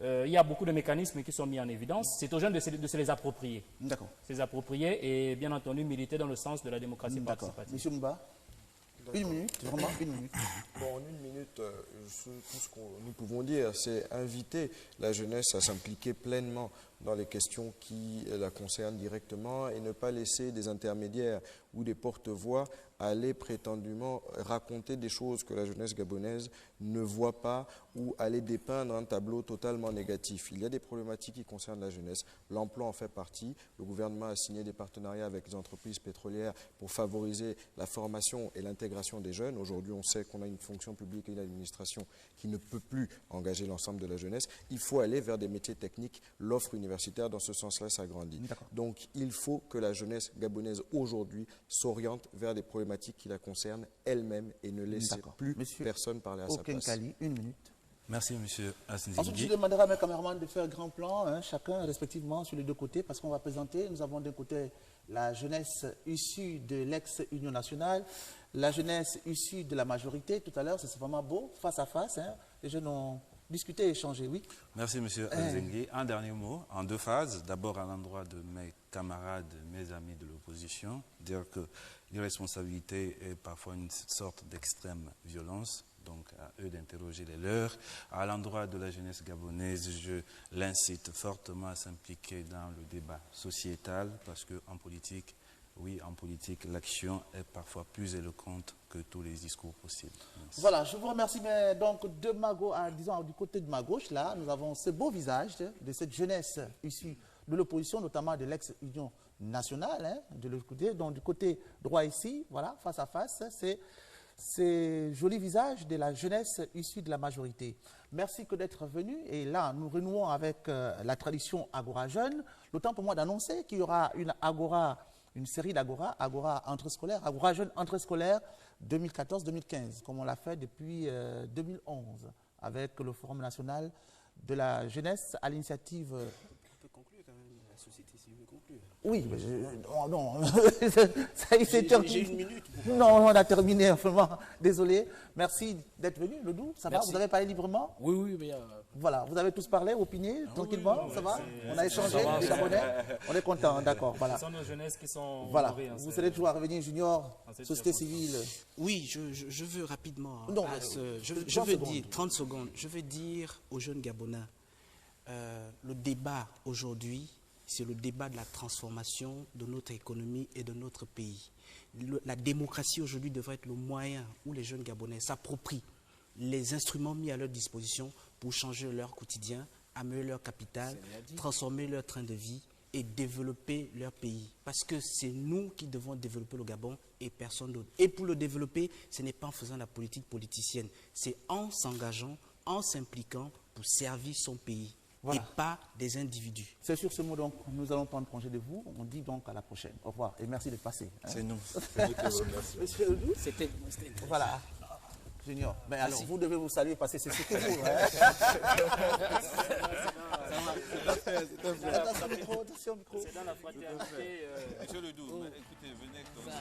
[SPEAKER 2] Il y a beaucoup de mécanismes qui sont mis en évidence. C'est aux jeunes de se les approprier.
[SPEAKER 1] D'accord.
[SPEAKER 2] Se les approprier et bien entendu militer dans le sens de la démocratie participative.
[SPEAKER 1] Monsieur Mba. Une minute, vraiment une minute.
[SPEAKER 4] Bon, en une minute, tout ce que nous pouvons dire, c'est inviter la jeunesse à s'impliquer pleinement dans les questions qui la concernent directement et ne pas laisser des intermédiaires ou des porte-voix aller prétendument raconter des choses que la jeunesse gabonaise ne voit pas ou aller dépeindre un tableau totalement négatif. Il y a des problématiques qui concernent la jeunesse. L'emploi en fait partie. Le gouvernement a signé des partenariats avec les entreprises pétrolières pour favoriser la formation et l'intégration des jeunes. Aujourd'hui, on sait qu'on a une fonction publique et une administration qui ne peut plus engager l'ensemble de la jeunesse. Il faut aller vers des métiers techniques. L'offre universitaire, dans ce sens-là, s'agrandit. Donc, il faut que la jeunesse gabonaise, aujourd'hui, s'oriente vers des problématiques qui la concernent elle-même et ne laisse plus personne parler à sa place.
[SPEAKER 1] Kali, une minute.
[SPEAKER 5] Merci, M. Asnzingui.
[SPEAKER 1] Ensuite, je demanderai à mes caméramans de faire un grand plan, hein, chacun respectivement sur les deux côtés, parce qu'on va présenter, nous avons d'un côté la jeunesse issue de l'ex-Union nationale, la jeunesse issue de la majorité. Tout à l'heure, c'est vraiment beau, face à face, hein, les jeunes ont discuté et échangé, oui.
[SPEAKER 5] Merci, M. Asnzingui. Un dernier mot, en deux phases. D'abord, à l'endroit de mes camarades, mes amis de l'opposition, dire que l'irresponsabilité est parfois une sorte d'extrême violence. Donc à eux d'interroger les leurs. À l'endroit de la jeunesse gabonaise, je l'incite fortement à s'impliquer dans le débat sociétal parce qu'en politique, oui, en politique, l'action est parfois plus éloquente que tous les discours possibles. Merci.
[SPEAKER 1] Voilà, je vous remercie. Mais donc, disons, du côté de ma gauche, là, nous avons ce beau visage de cette jeunesse issue de l'opposition, notamment de l'ex-Union nationale, hein, de l'autre côté. Donc, du côté droit ici, voilà, face à face, c'est joli visage de la jeunesse issue de la majorité. Merci que d'être venu. Et là, nous renouons avec la tradition Agora Jeune. Le temps pour moi d'annoncer qu'il y aura une série d'Agora, Agora entre-scolaire, Agora Jeune entre-scolaire 2014-2015, comme on l'a fait depuis 2011, avec le Forum national de la jeunesse à l'initiative...
[SPEAKER 6] On peut conclure quand même, la société civile conclure.
[SPEAKER 1] Oui, mais non, ça y est, c'est terminé.
[SPEAKER 6] J'ai une minute.
[SPEAKER 1] Non, on a terminé, vraiment. Désolé. Merci d'être venu, Ledou. Ça va, vous avez parlé librement?
[SPEAKER 3] Oui, mais...
[SPEAKER 1] Voilà, vous avez tous parlé, opiné, tranquillement, ça va? On a échangé, les Gabonais. On est content, d'accord, voilà.
[SPEAKER 2] Ce sont nos jeunesses qui sont...
[SPEAKER 1] Voilà, vous serez toujours à revenir junior, société civile.
[SPEAKER 6] Oui, je veux rapidement...
[SPEAKER 1] Non,
[SPEAKER 6] je veux dire, 30 secondes, je veux dire aux jeunes Gabonais, le débat aujourd'hui, c'est le débat de la transformation de notre économie et de notre pays. La démocratie aujourd'hui devrait être le moyen où les jeunes Gabonais s'approprient les instruments mis à leur disposition pour changer leur quotidien, améliorer leur capital, transformer leur train de vie et développer leur pays. Parce que c'est nous qui devons développer le Gabon et personne d'autre. Et pour le développer, ce n'est pas en faisant la politique politicienne, c'est en s'engageant, en s'impliquant pour servir son pays. Voilà. Et pas des individus.
[SPEAKER 1] C'est sur ce mot donc nous allons prendre congé de vous. On dit donc à la prochaine. Au revoir et merci d'être passé. Hein.
[SPEAKER 5] C'est nous.
[SPEAKER 1] Monsieur Oudou.
[SPEAKER 3] C'était
[SPEAKER 1] voilà. Junior. Mais alors vous devez vous saluer parce que c'est ce que vous. Hein. Attention micro, attention micro.
[SPEAKER 2] C'est dans la fraternité.
[SPEAKER 5] Monsieur Ledoux, écoutez, venez comme